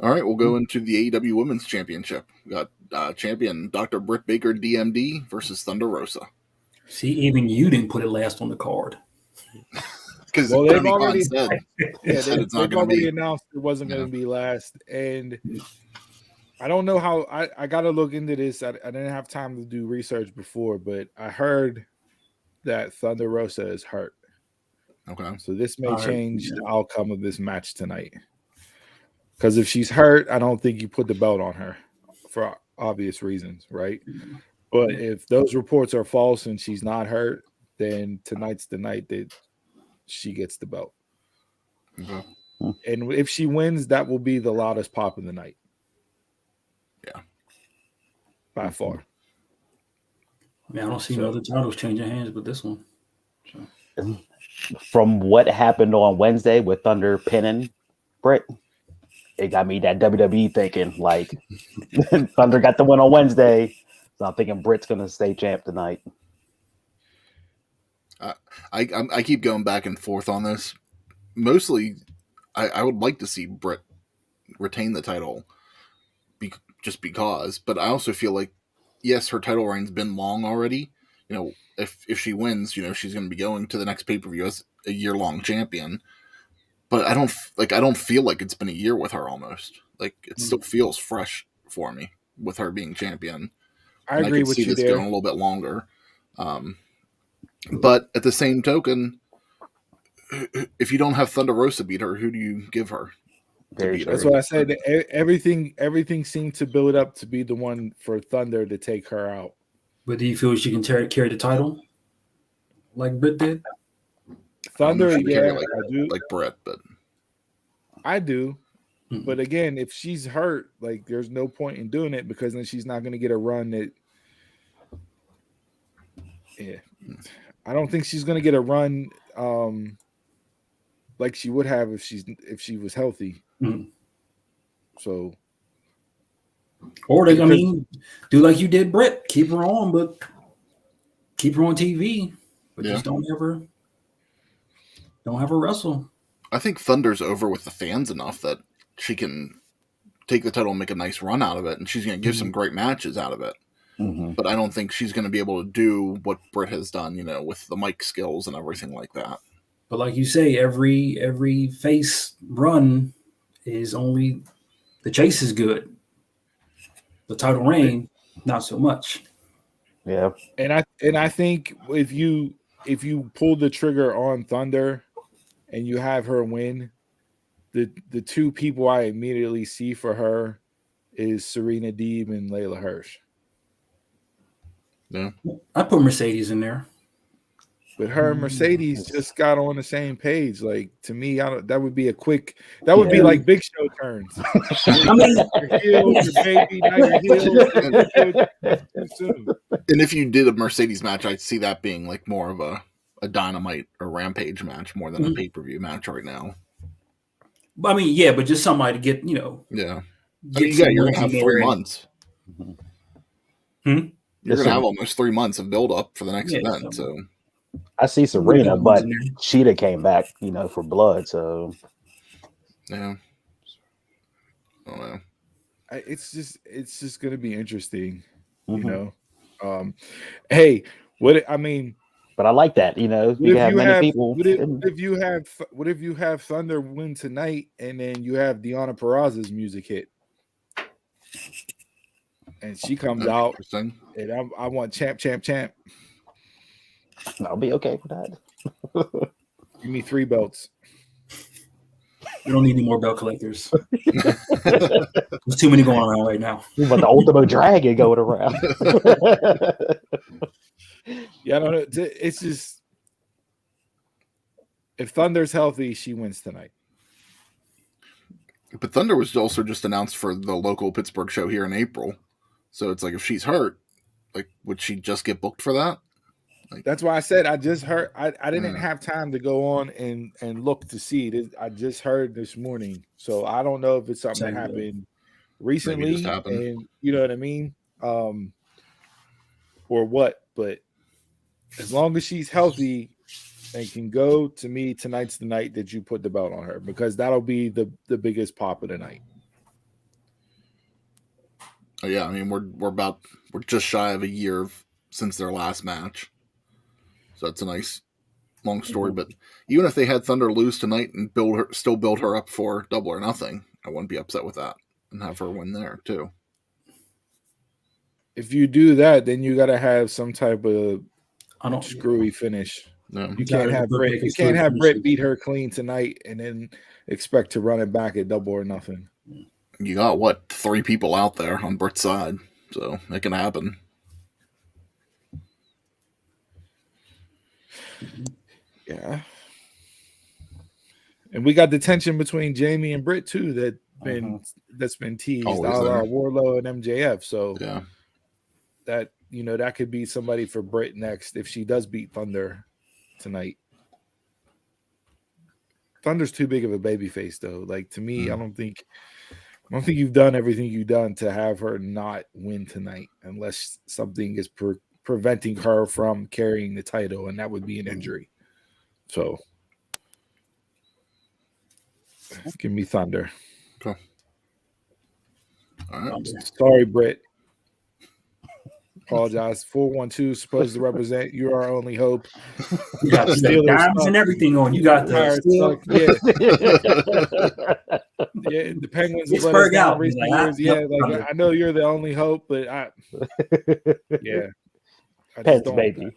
All right, we'll go into the AEW Women's Championship. We got champion Dr. Britt Baker, D.M.D. versus Thunder Rosa. See, even you didn't put it last on the card. Because they've already said it's not going to be. Announced it wasn't going to be last, and I don't know how. I got to look into this. I didn't have time to do research before, but I heard that Thunder Rosa is hurt. Okay, so this may change the outcome of this match tonight. Because if she's hurt, I don't think you put the belt on her for obvious reasons, right? But if those reports are false and she's not hurt, then tonight's the night that she gets the belt. Okay. And if she wins, that will be the loudest pop of the night. Yeah. By far. I mean, I don't see no other titles changing hands but this one. So. From what happened on Wednesday with Thunder pinning Britt, it got me that WWE thinking like Thunder got the win on Wednesday, so I'm thinking Britt's gonna stay champ tonight. I keep going back and forth on this. Mostly, I would like to see Britt retain the title, just because. But I also feel like, yes, her title reign's been long already. You know, if she wins, you know, she's going to be going to the next pay-per-view as a year-long champion. But I don't feel like it's been a year with her almost. Like, it still feels fresh for me with her being champion. I agree with you there. I can see this going a little bit longer. But at the same token, if you don't have Thunder Rosa beat her, who do you give her? That's what I said. Everything seemed to build up to be the one for Thunder to take her out. But do you feel she can carry the title like Britt did? Thunder, yeah, I do. Like Britt, but I do. Mm-hmm. But again, if she's hurt, like there's no point in doing it because then she's not going to get a run that. Yeah, I don't think she's going to get a run like she would have if she was healthy. Mm-hmm. So, or they, do like you did, Britt. Keep her on, but keep her on TV, but just don't have her wrestle. I think Thunder's over with the fans enough that she can take the title and make a nice run out of it, and she's going to give some great matches out of it. Mm-hmm. But I don't think she's going to be able to do what Britt has done, you know, with the mic skills and everything like that. But like you say, every face run is only the chase is good. The title reign, not so much. Yeah, and I think if you pull the trigger on Thunder and you have her win, the two people I immediately see for her is Serena Deeb and Leyla Hirsch. Yeah, I put Mercedes in there. But her and Mercedes just got on the same page. Like, to me, that would be a quick. That would be like Big Show turns. I mean, your heel, your baby, now your heel. Too soon. and if you did a Mercedes match, I'd see that being like more of a Dynamite or Rampage match more than a pay-per-view match right now. I mean, yeah, but just somebody to get, Yeah. You're gonna have 3 months. You're gonna have almost 3 months of build up for the next event. So I see Serena, but Cheetah came back, for blood. So yeah, I don't know. It's just gonna be interesting, Hey, but I like that. You can have many people. What if you have Thunder win tonight and then you have Deonna Purrazzo's music hit? And she comes out, and I want champ. I'll be okay with that. Give me 3 belts. We don't need any more belt collectors. There's too many going around right now. But the Ultimate Dragon going around. Yeah, I don't know. It's just, if Thunder's healthy, she wins tonight. But Thunder was also just announced for the local Pittsburgh show here in April. So it's like, if she's hurt, like, would she just get booked for that? Like, that's why I said I just heard. I didn't have time to go on and look to see it. I just heard this morning, so I don't know if it's something that happened recently, and you know what I mean, or what. But as long as she's healthy and can go, to me, tonight's the night that you put the belt on her, because that'll be the biggest pop of the night. Oh yeah, I mean we're just shy of a year since their last match. So that's a nice long story. But even if they had Thunder lose tonight and still build her up for Double or Nothing, I wouldn't be upset with that and have her win there too. If you do that, then you got to have some type of screwy finish. No. You can't have Britt. You can't have Britt beat her clean tonight and then expect to run it back at Double or Nothing. You got 3 people out there on Britt's side, so it can happen. Yeah, and we got the tension between Jamie and Britt too that's been teased out of Wardlow and MJF. So yeah, that that could be somebody for Britt next if she does beat Thunder tonight. Thunder's too big of a baby face though. Like, to me, I don't think you've done everything you've done to have her not win tonight, unless something is preventing her from carrying the title, and that would be an injury. So give me Thunder. Okay. All right. Sorry, Britt. Apologize. 412 supposed to represent You Are Our Only Hope. You got diamonds and everything on. You got the yeah, the Penguins have let us down recent years. Yeah, like, I know you're the only hope, but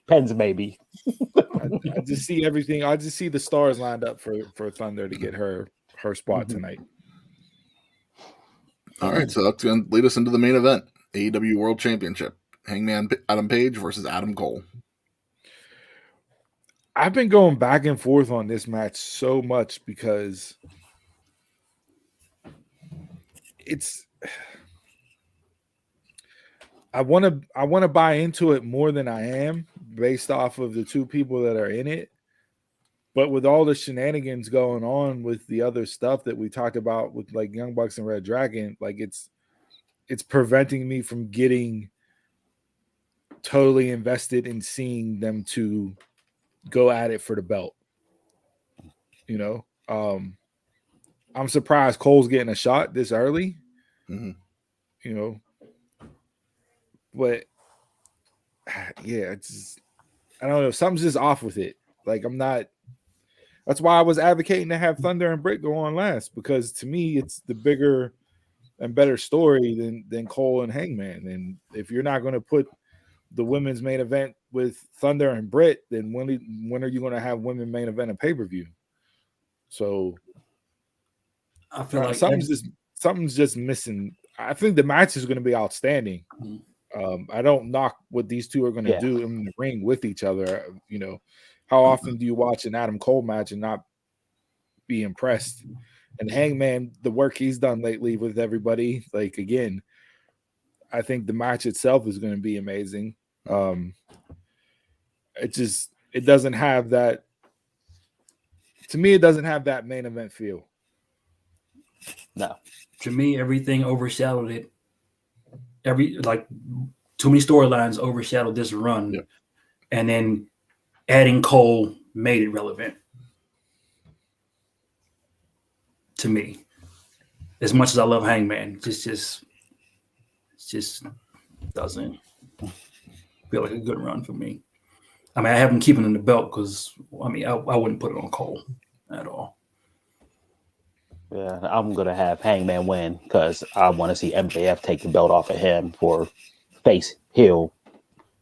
Pens maybe. I just see everything. I just see the stars lined up for Thunder to get her spot tonight. All right, so that's going to lead us into the main event, AEW World Championship. Hangman Adam Page versus Adam Cole. I've been going back and forth on this match so much because I want to buy into it more than I am based off of the 2 people that are in it. But with all the shenanigans going on with the other stuff that we talked about with like Young Bucks and reDRagon, like it's preventing me from getting totally invested in seeing them to go at it for the belt. I'm surprised Cole's getting a shot this early. But yeah, I don't know. Something's just off with it. Like, I'm not. That's why I was advocating to have Thunder and Britt go on last, because to me it's the bigger and better story than Cole and Hangman. And if you're not going to put the women's main event with Thunder and Britt, then when are you going to have women main event a pay-per-view? So I feel like something's just missing I think the match is going to be outstanding. I don't knock what these two are going to do in the ring with each other. You know, how often do you watch an Adam Cole match and not be impressed? And Hangman, the work he's done lately with everybody, like, again, I think the match itself is going to be amazing. It doesn't have that. To me, it doesn't have that main event feel. No. To me, everything overshadowed it. Too many storylines overshadowed this run, and then adding Cole made it relevant. To me, as much as I love Hangman, it just doesn't feel like a good run for me. I mean, I have him keeping in the belt because I wouldn't put it on Cole at all. Yeah, I'm gonna have Hangman win because I want to see MJF take the belt off of him for face heel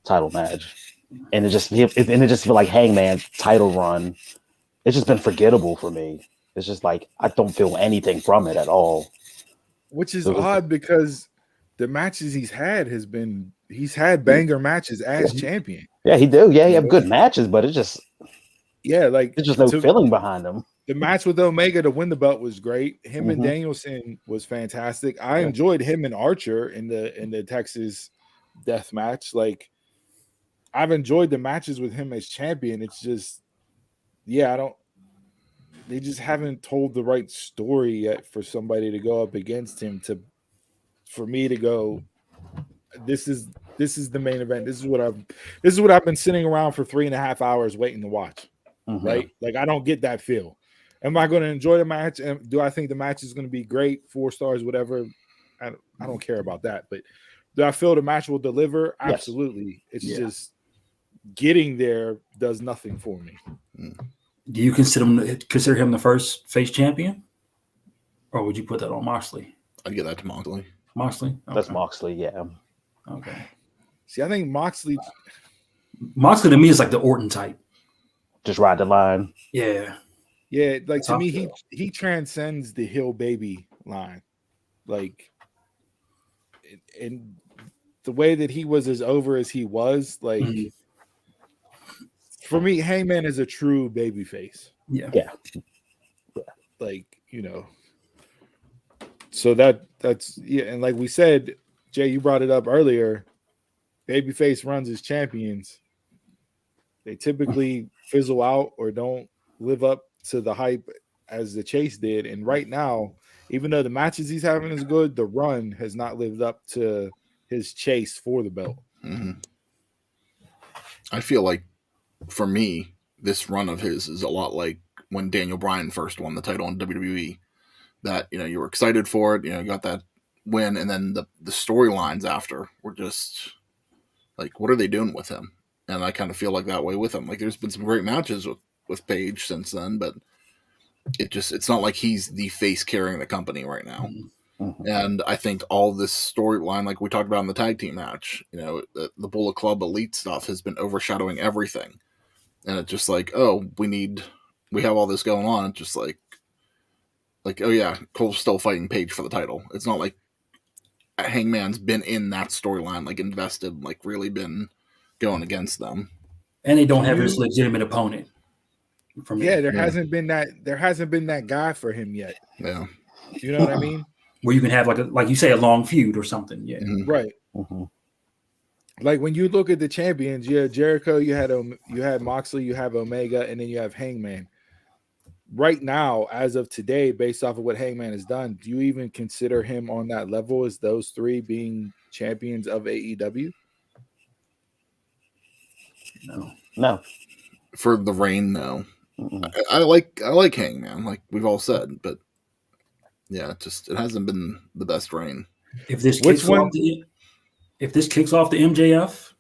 title match, and it just feel like Hangman's title run. It's just been forgettable for me. It's just like I don't feel anything from it at all. Which is odd because the matches he's had banger matches as champion. Yeah, he do. Yeah, he have good matches, but it's just like there's just no feeling behind them. The match with Omega to win the belt was great. Him and Danielson was fantastic. I enjoyed him and Archer in the Texas death match. Like, I've enjoyed the matches with him as champion. It's just, they just haven't told the right story yet for somebody to go up against him for me to go, this is the main event. This is what I've been sitting around for 3.5 hours waiting to watch. Right? Like, I don't get that feel. Am I going to enjoy the match? And do I think the match is going to be great? 4 stars, whatever. I don't care about that. But do I feel the match will deliver? Absolutely. It's just getting there does nothing for me. Do you consider him the first face champion? Or would you put that on Moxley? I'd give that to Moxley. Moxley? Okay. That's Moxley, yeah. Okay. See, I think Moxley to me is like the Orton type. Just ride the line. Yeah. Yeah, like to me, he transcends the heel baby line. Like, and the way that he was as over as he was, like, for me, Hangman is a true baby face. Yeah. Like, you know. So that's and like we said, Jay, you brought it up earlier. Babyface runs as champions. They typically fizzle out or don't live up to the hype as the chase did. And right now, even though the matches he's having is good, the run has not lived up to his chase for the belt. I feel like, for me, this run of his is a lot like when Daniel Bryan first won the title in WWE. That, you were excited for it, you got that win, and then the storylines after were just like, what are they doing with him? And I kind of feel like that way with him. Like, there's been some great matches with Paige since then, but it's not like he's the face carrying the company right now. And I think all this storyline, like we talked about in the tag team match, the Bullet Club Elite stuff has been overshadowing everything. And it's just like, oh, we have all this going on. It's just like, oh yeah, Cole's still fighting Paige for the title. It's not like Hangman's been in that storyline, like invested, like really been going against them. And they don't have his legitimate opponent. There hasn't been that guy for him yet. Yeah. You know what I mean? Where you can have like you say, a long feud or something. Yeah. Right. Like when you look at the champions, you had Jericho, you had Moxley, you have Omega, and then you have Hangman. Right now, as of today, based off of what Hangman has done, do you even consider him on that level as those three being champions of AEW? No. For the reign, no. I like Hangman, like we've all said, but yeah, it hasn't been the best reign. If this kicks off the MJF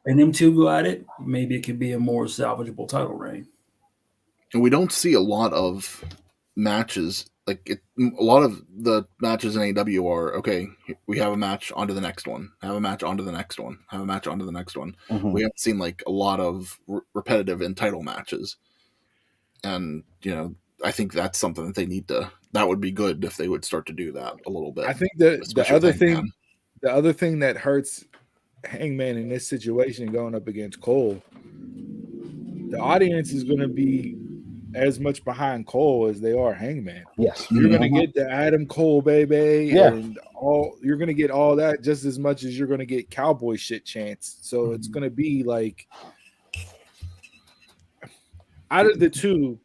and them two go at it, maybe it could be a more salvageable title reign. And we don't see a lot of matches. A lot of the matches in AEW are, okay, we have a match, onto the next one. Have a match, onto the next one. Have a match, onto the next one. We haven't seen like a lot of repetitive in title matches. And, I think that's something that they need to. That would be good if they would start to do that a little bit. I think the especially other thing that hurts Hangman in this situation going up against Cole, the audience is going to be as much behind Cole as they are Hangman. Yes, you're going to get the Adam Cole baby, and you're going to get all that just as much as you're going to get cowboy shit chants. So it's going to be like, out of the two,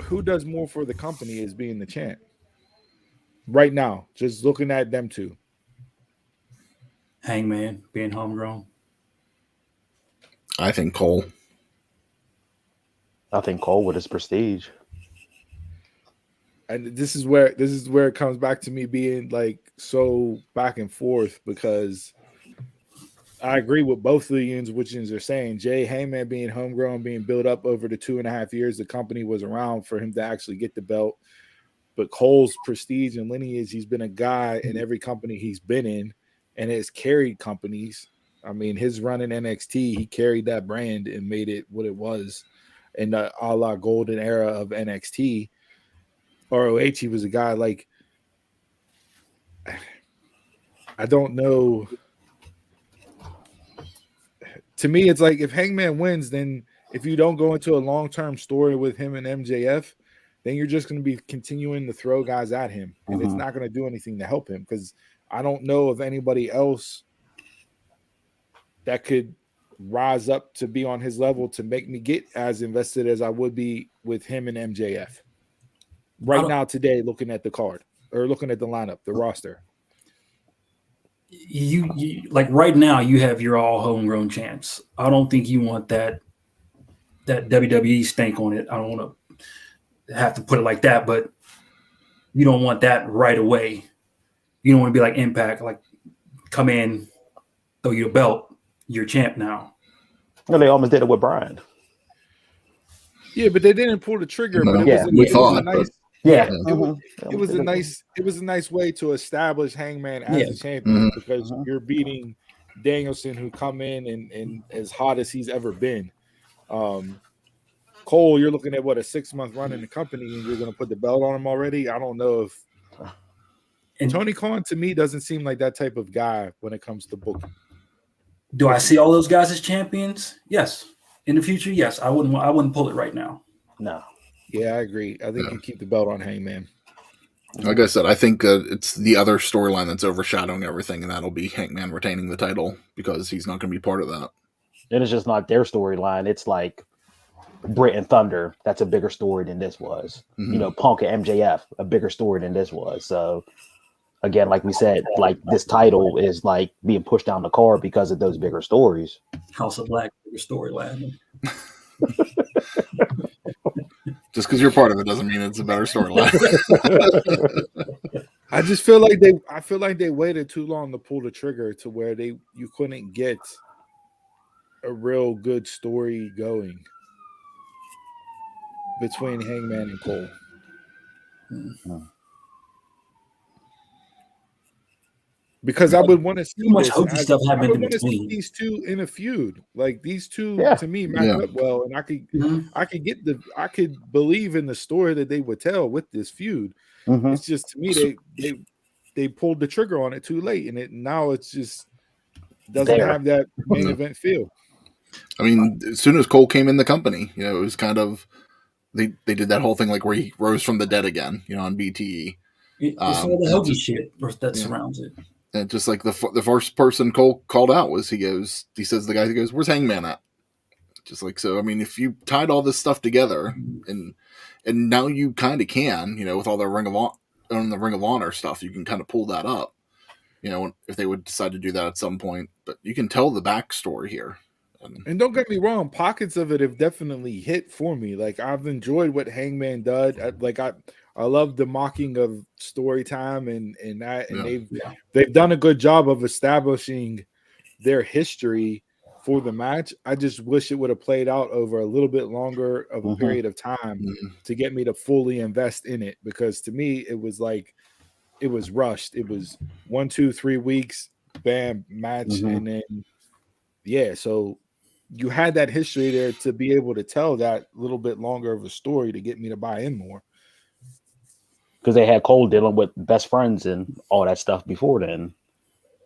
who does more for the company as being the champ right now? Just looking at them two. Hangman being homegrown. I think Cole. I think Cole with his prestige. And this is where it comes back to me being like so back and forth, because I agree with both of the Yin's are saying. Jay Hangman being homegrown, being built up over the 2.5 years the company was around for him to actually get the belt. But Cole's prestige and lineage, he's been a guy in every company he's been in and has carried companies. I mean, his run in NXT, he carried that brand and made it what it was in the a la golden era of NXT. ROH, he was a guy like, I don't know. To me, it's like if Hangman wins, then if you don't go into a long-term story with him and MJF, then you're just going to be continuing to throw guys at him, and it's not going to do anything to help him, because I don't know of anybody else that could rise up to be on his level to make me get as invested as I would be with him and MJF. Right now, today, looking at the card or looking at the lineup, the roster. You like right now, you have your all homegrown champs. I don't think you want that WWE stank on it. I don't want to have to put it like that, but you don't want that right away. You don't want to be like Impact, like come in, throw you a belt, you're champ now. Well, they almost did it with Bryan. Yeah, but they didn't pull the trigger. But it was a nice way to establish Hangman as a champion, because you're beating Danielson, who come in and as hot as he's ever been. Cole, you're looking at what, a 6-month run in the company, and you're going to put the belt on him already. I don't know if Tony Khan, to me, doesn't seem like that type of guy when it comes to booking. Do I see all those guys as champions? Yes. In the future, yes. I wouldn't pull it right now. No. Yeah, I agree. I think you keep the belt on Hangman. Like I said, I think it's the other storyline that's overshadowing everything, and that'll be Hangman retaining the title, because he's not going to be part of that. And it's just not their storyline. It's like Britt and Thunder. That's a bigger story than this was. You know, Punk and MJF, a bigger story than this was. So, again, like we said, like this title is like being pushed down the card because of those bigger stories. House of Black, bigger storyline. Just because you're part of it doesn't mean it's a better storyline. I just feel like they waited too long to pull the trigger to where you couldn't get a real good story going between Hangman and Cole. Because I would want to see much hokey stuff happened in between. These two in a feud, like these two to me match up well, and I could believe in the story that they would tell with this feud. It's just, to me, they pulled the trigger on it too late, and now it's just doesn't have that main event feel. I mean, as soon as Cole came in the company, you know, it was kind of they did that whole thing like where he rose from the dead again, you know, on BTE. It's all the hokey shit that surrounds it. And just like the first person Cole called out was, he says the guy who goes, "Where's Hangman at?" Just like, so, I mean, if you tied all this stuff together, and now you kind of can, you know, with all the Ring of Honor stuff, you can kind of pull that up, you know, if they would decide to do that at some point. But you can tell the backstory here. And don't get me wrong, pockets of it have definitely hit for me. Like, I've enjoyed what Hangman did. I love the mocking of story time and that, and they've done a good job of establishing their history for the match. I just wish it would have played out over a little bit longer of a period of time to get me to fully invest in it, because to me it was like it was rushed. It was 1, 2, 3 weeks, bam, match, and then so you had that history there to be able to tell that little bit longer of a story to get me to buy in more. Because they had Cole dealing with best friends and all that stuff before then,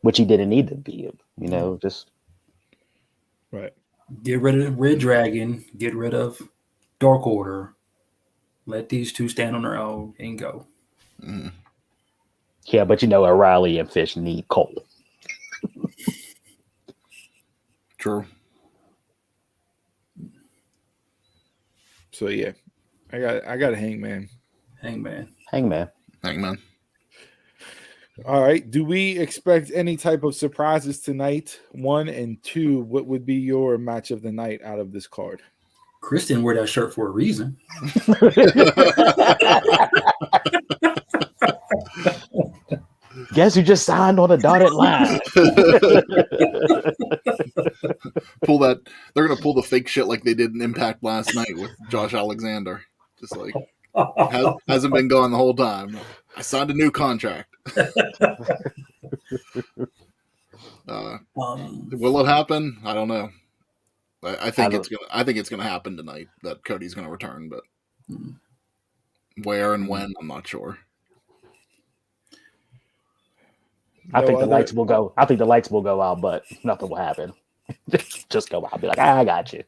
which he didn't need to be, you know, just right. Get rid of reDRagon, get rid of Dark Order, let these two stand on their own and go. Yeah, but you know, O'Reilly and Fish need Cole. True. So yeah, I got a Hangman. Hangman. All right. Do we expect any type of surprises tonight? 1 and 2. What would be your match of the night out of this card? Kris didn't wear that shirt for a reason. Guess who just signed on the dotted line? Pull that. They're gonna pull the fake shit like they did in Impact last night with Josh Alexander. Just like hasn't been gone the whole time. I signed a new contract. Will it happen? I don't know. I think it's gonna happen tonight that Cody's gonna return, but where and when, I'm not sure. I think the lights will go. I think the lights will go out, but nothing will happen. Just go out. Be like, I got you.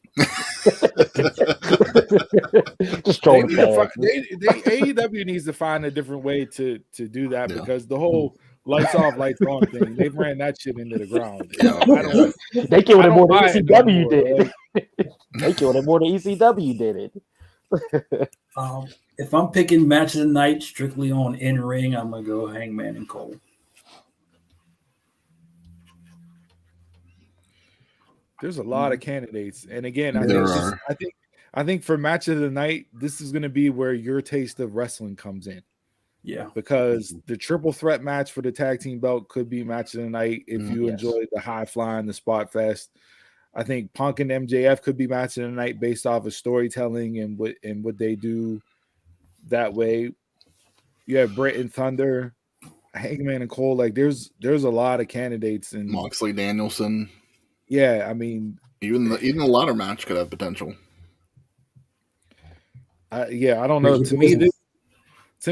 Just throw AEW needs to find a different way to do that because the whole lights off, lights on thing, they've ran that shit into the ground. They killed it more than ECW did. They killed it more than ECW did it. If I'm picking match of the night strictly on in ring, I'm gonna go Hangman and Cole. There's a lot of candidates, and again, I think for match of the night, this is going to be where your taste of wrestling comes in. Yeah, because the triple threat match for the tag team belt could be match of the night if you enjoy the high flying, the spot fest. I think Punk and MJF could be match of the night based off of storytelling and what they do that way. You have Britt and Thunder, Hangman and Cole. Like there's a lot of candidates, and Moxley, Danielson. Yeah, I mean, even the ladder match could have potential. I don't know. To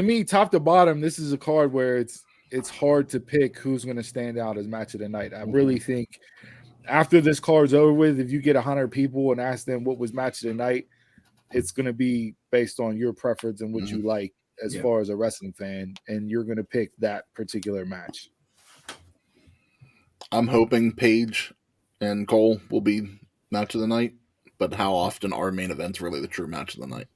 me, top to bottom, this is a card where it's hard to pick who's going to stand out as match of the night. I really think after this card's over with, if you get 100 people and ask them what was match of the night, it's going to be based on your preference and what you like as far as a wrestling fan, and you're going to pick that particular match. I'm hoping Paige and Cole will be match of the night, but how often are main events really the true match of the night?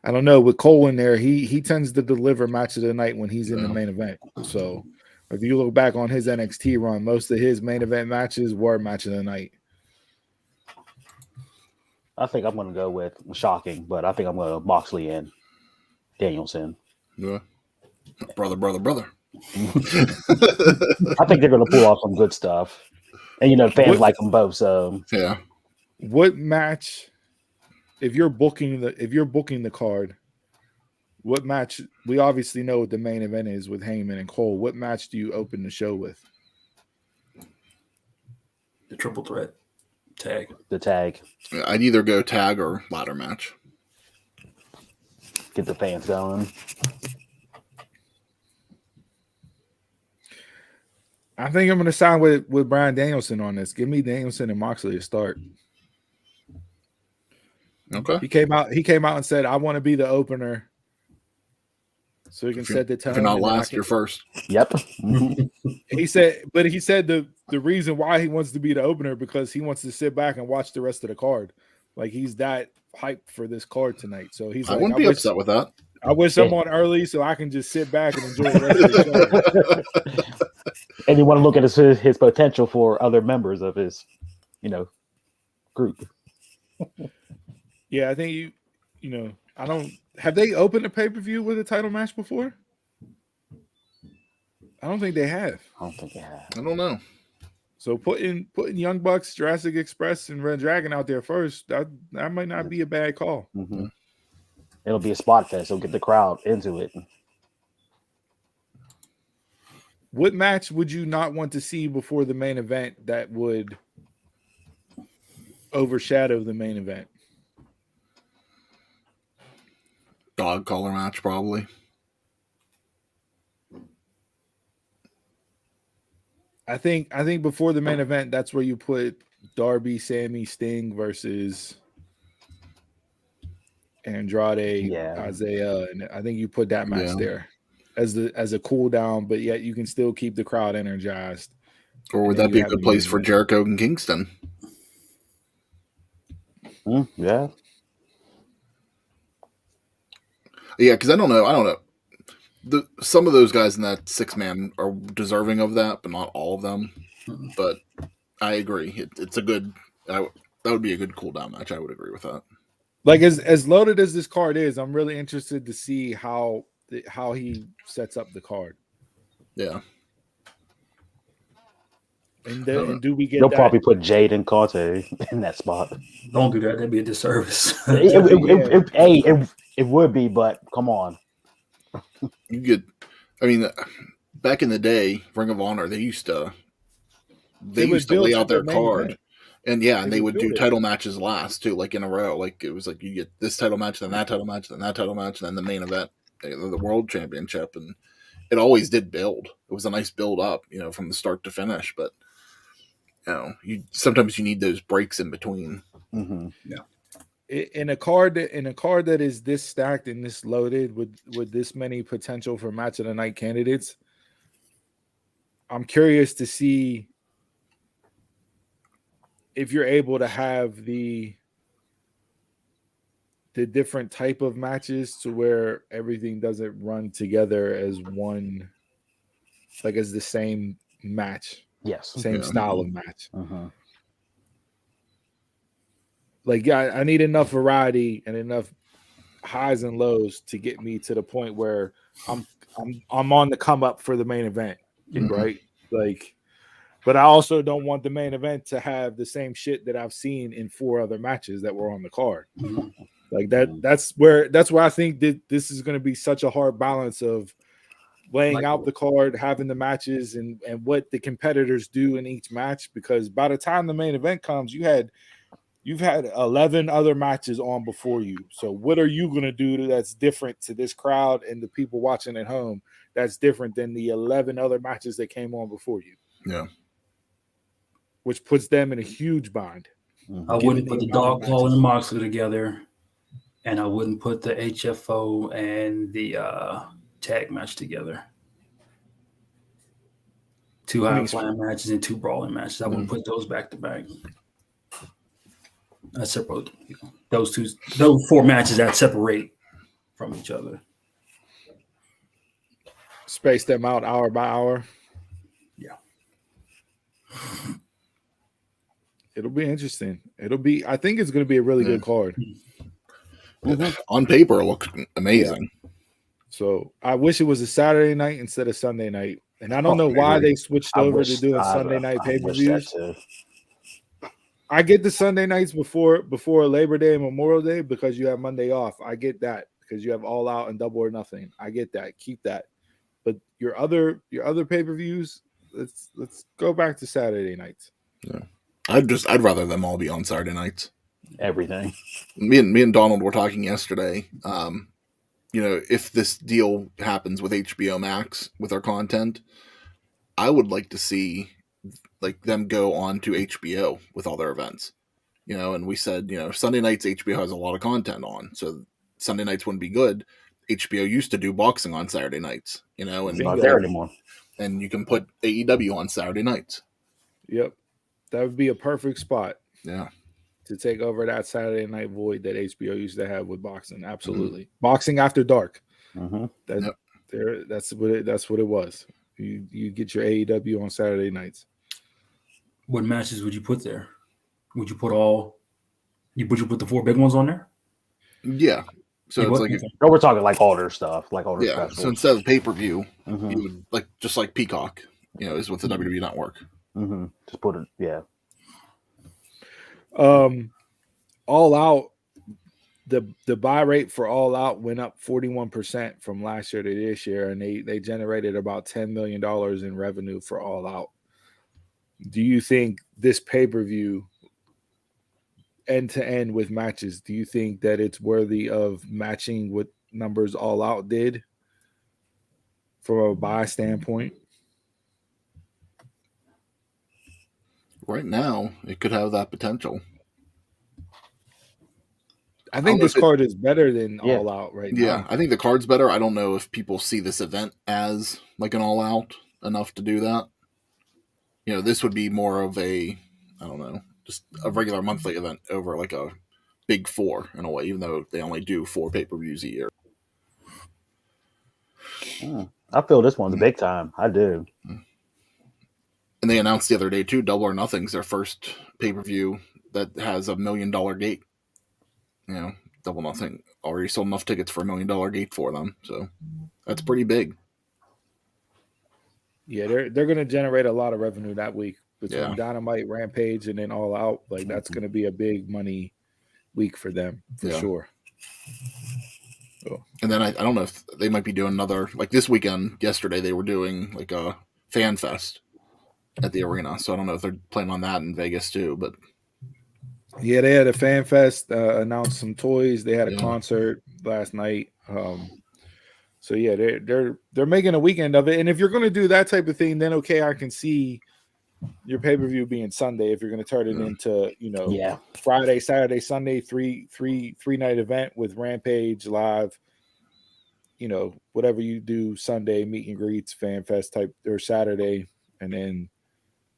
I don't know. With Cole in there, he tends to deliver match of the night when he's in the main event. So if you look back on his NXT run, most of his main event matches were match of the night. I think I'm going to go with shocking, but I think I'm going to Moxley and Danielson. Yeah, brother. I think they're going to pull off some good stuff, and fans like them both. So yeah, what match? If you're booking the card, what match? We obviously know what the main event is with Hangman and Cole. What match do you open the show with? The triple threat tag. The tag. I'd either go tag or ladder match. Get the fans going. I think I'm going to sign with Bryan Danielson on this. Give me Danielson and Moxley to start. Okay. He came out and said, "I want to be the opener, so he can set the tone." If you're not last, you're first. Yep. He said the reason why he wants to be the opener because he wants to sit back and watch the rest of the card. Like he's that hyped for this card tonight. So he's I wouldn't be upset with that. I wish I'm on early so I can just sit back and enjoy the rest of the show. And you want to look at his potential for other members of his, group. Yeah, I think I don't have they opened a pay-per-view with a title match before? I don't think they have. I don't know. So putting Young Bucks, Jurassic Express, and reDRagon out there first, that might not be a bad call. Mm-hmm. It'll be a spot fest. It'll get the crowd into it. What match would you not want to see before the main event that would overshadow the main event? Dog collar match, probably. I think before the main event, that's where you put Darby, Sammy, Sting versus Andrade, Isiah, and I think you put that match there as a cool down, but yet you can still keep the crowd energized. Or would that be a good place for Jericho and Kingston? Yeah. Yeah, because I don't know. Some of those guys in that 6-man are deserving of that, but not all of them. But I agree. It's a good. That would be a good cool down match. I would agree with that. Like as loaded as this card is, I'm really interested to see how he sets up the card. Yeah. And do we get? They'll probably put Jade and Conti in that spot. Don't do that. That'd be a disservice. It would be, but come on. You could. I mean, back in the day, Ring of Honor, they used to lay out their card. And and they would do title matches last too, like in a row. Like it was like you get this title match, then that title match, then that title match, and then the main event, the World Championship, and it always did build. It was a nice build up, from the start to finish. But sometimes you need those breaks in between. Mm-hmm. Yeah. In a card that is this stacked and this loaded with this many potential for match of the night candidates, I'm curious to see if you're able to have the different type of matches to where everything doesn't run together as one, like as the same match. Yes. Same style of match. Uh-huh. Like, I need enough variety and enough highs and lows to get me to the point where I'm on the come up for the main event, right? Like, but I also don't want the main event to have the same shit that I've seen in 4 other matches that were on the card. Like that's where I think that this is going to be such a hard balance of laying out the card, having the matches, and what the competitors do in each match. Because by the time the main event comes, you've had 11 other matches on before you. So what are you going to do that's different to this crowd and the people watching at home that's different than the 11 other matches that came on before you? Yeah. Which puts them in a huge bind. I wouldn't put the Dog Claw and Moxley together, and I wouldn't put the AHFO and the tag match together. 2 high-flying matches and 2 brawling matches. I wouldn't put those back to back. I separate those 4 matches that separate from each other. Space them out hour by hour. Yeah. It'll be interesting. I think it's going to be a really good card. On paper, it looks amazing. Yeah. So I wish it was a Saturday night instead of Sunday night. And I don't know why they switched over to doing Sunday night pay-per-views. I get the Sunday nights before Labor Day and Memorial Day because you have Monday off. I get that because you have All Out and Double or Nothing. I get that. Keep that. But your other pay-per-views, let's go back to Saturday nights. Yeah. I'd rather them all be on Saturday nights. Everything. Me and Donald were talking yesterday. If this deal happens with HBO Max with our content, I would like to see them go on to HBO with all their events. And we said, Sunday nights HBO has a lot of content on, so Sunday nights wouldn't be good. HBO used to do boxing on Saturday nights, and not there anymore. And you can put AEW on Saturday nights. Yep. That would be a perfect spot. Yeah. To take over that Saturday night void that HBO used to have with boxing. Absolutely. Boxing after dark. That's what it was. You get your AEW on Saturday nights. What matches would you put there? Would you put the 4 big ones on there? Yeah. So it's we're talking like older stuff, like older specials. So instead of pay-per-view, you would just like Peacock, is with the WWE Network. Just put it, yeah. All Out, the buy rate for All Out went up 41% from last year to this year, and they generated about $10 million in revenue for All Out. Do you think this pay-per-view end to end with matches, do you think that it's worthy of matching what numbers All Out did from a buy standpoint? Right now, it could have that potential. I think this card is better than All Out right now. Yeah, I think the card's better. I don't know if people see this event as like an All Out enough to do that. You know, this would be more of a, I don't know, just a regular monthly event over like a big four in a way, even though they only do 4 pay-per-views a year. I feel this one's big time. I do. And they announced the other day too, Double or Nothing's their first pay-per-view that has $1 million gate. You know, Double Nothing already sold enough tickets for $1 million gate for them, so that's pretty big. Yeah, they're going to generate a lot of revenue that week between Dynamite, Rampage, and then All Out. Like that's going to be a big money week for them for sure. So. And then I don't know if they might be doing another, like this weekend. Yesterday they were doing like a fan fest at the arena, so I don't know if they're planning on that in Vegas too. But yeah, they had a fan fest, announced some toys. They had a concert last night. So yeah, they're making a weekend of it. And if you're going to do that type of thing, then okay, I can see your pay-per-view being Sunday. If you're going to turn it into, you know, Friday, Saturday, Sunday, three night event with Rampage live, you know, whatever you do Sunday, meet and greets, fan fest type, or Saturday, and then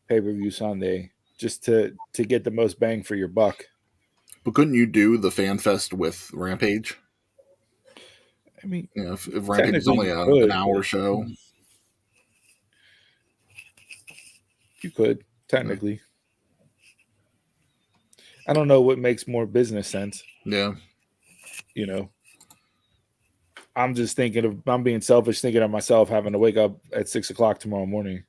pay-per-view Sunday, just to get the most bang for your buck. But couldn't you do the fan fest with Rampage? I mean, you know, if Rampage is only an hour show, you could technically. I don't know what makes more business sense. Yeah, you know, I'm just thinking of, I'm being selfish, thinking of myself having to wake up at 6 o'clock tomorrow morning.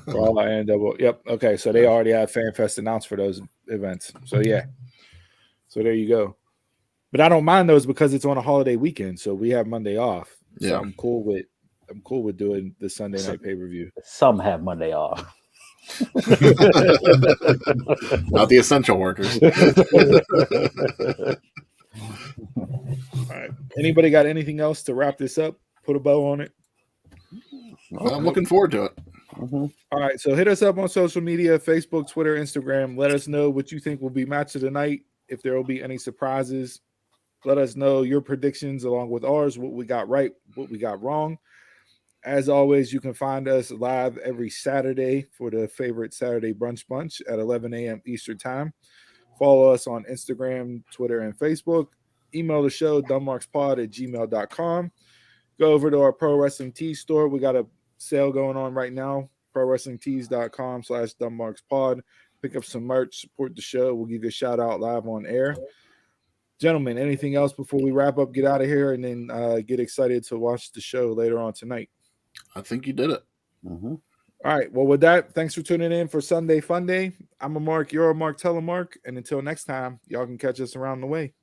For all I end up. Yep. Okay. So they already have Fan Fest announced for those events. So yeah. So there you go. But I don't mind those because it's on a holiday weekend, so we have Monday off. So I'm cool with doing the Sunday night pay-per-view. Some have Monday off. Not the essential workers. All right. Anybody got anything else to wrap this up? Put a bow on it. Well, I'm looking forward to it. All right. So hit us up on social media, Facebook, Twitter, Instagram. Let us know what you think will be match of the night. If there will be any surprises, let us know your predictions along with ours, what we got right, what we got wrong. As always, you can find us live every Saturday for the favorite Saturday Brunch Bunch at 11 a.m. Eastern Time. Follow us on Instagram, Twitter, and Facebook. Email the show, dumbmarkspod@gmail.com. Go over to our Pro Wrestling Tees store. We got a sale going on right now, prowrestlingtees.com/dumbmarkspod. Pick up some merch, support the show. We'll give you a shout out live on air. Gentlemen, anything else before we wrap up, get out of here, and then get excited to watch the show later on tonight? I think you did it. All right. Well, with that, thanks for tuning in for Sunday Fun Day. I'm a Mark, you're a Mark, Telemark. And until next time, y'all can catch us around the way.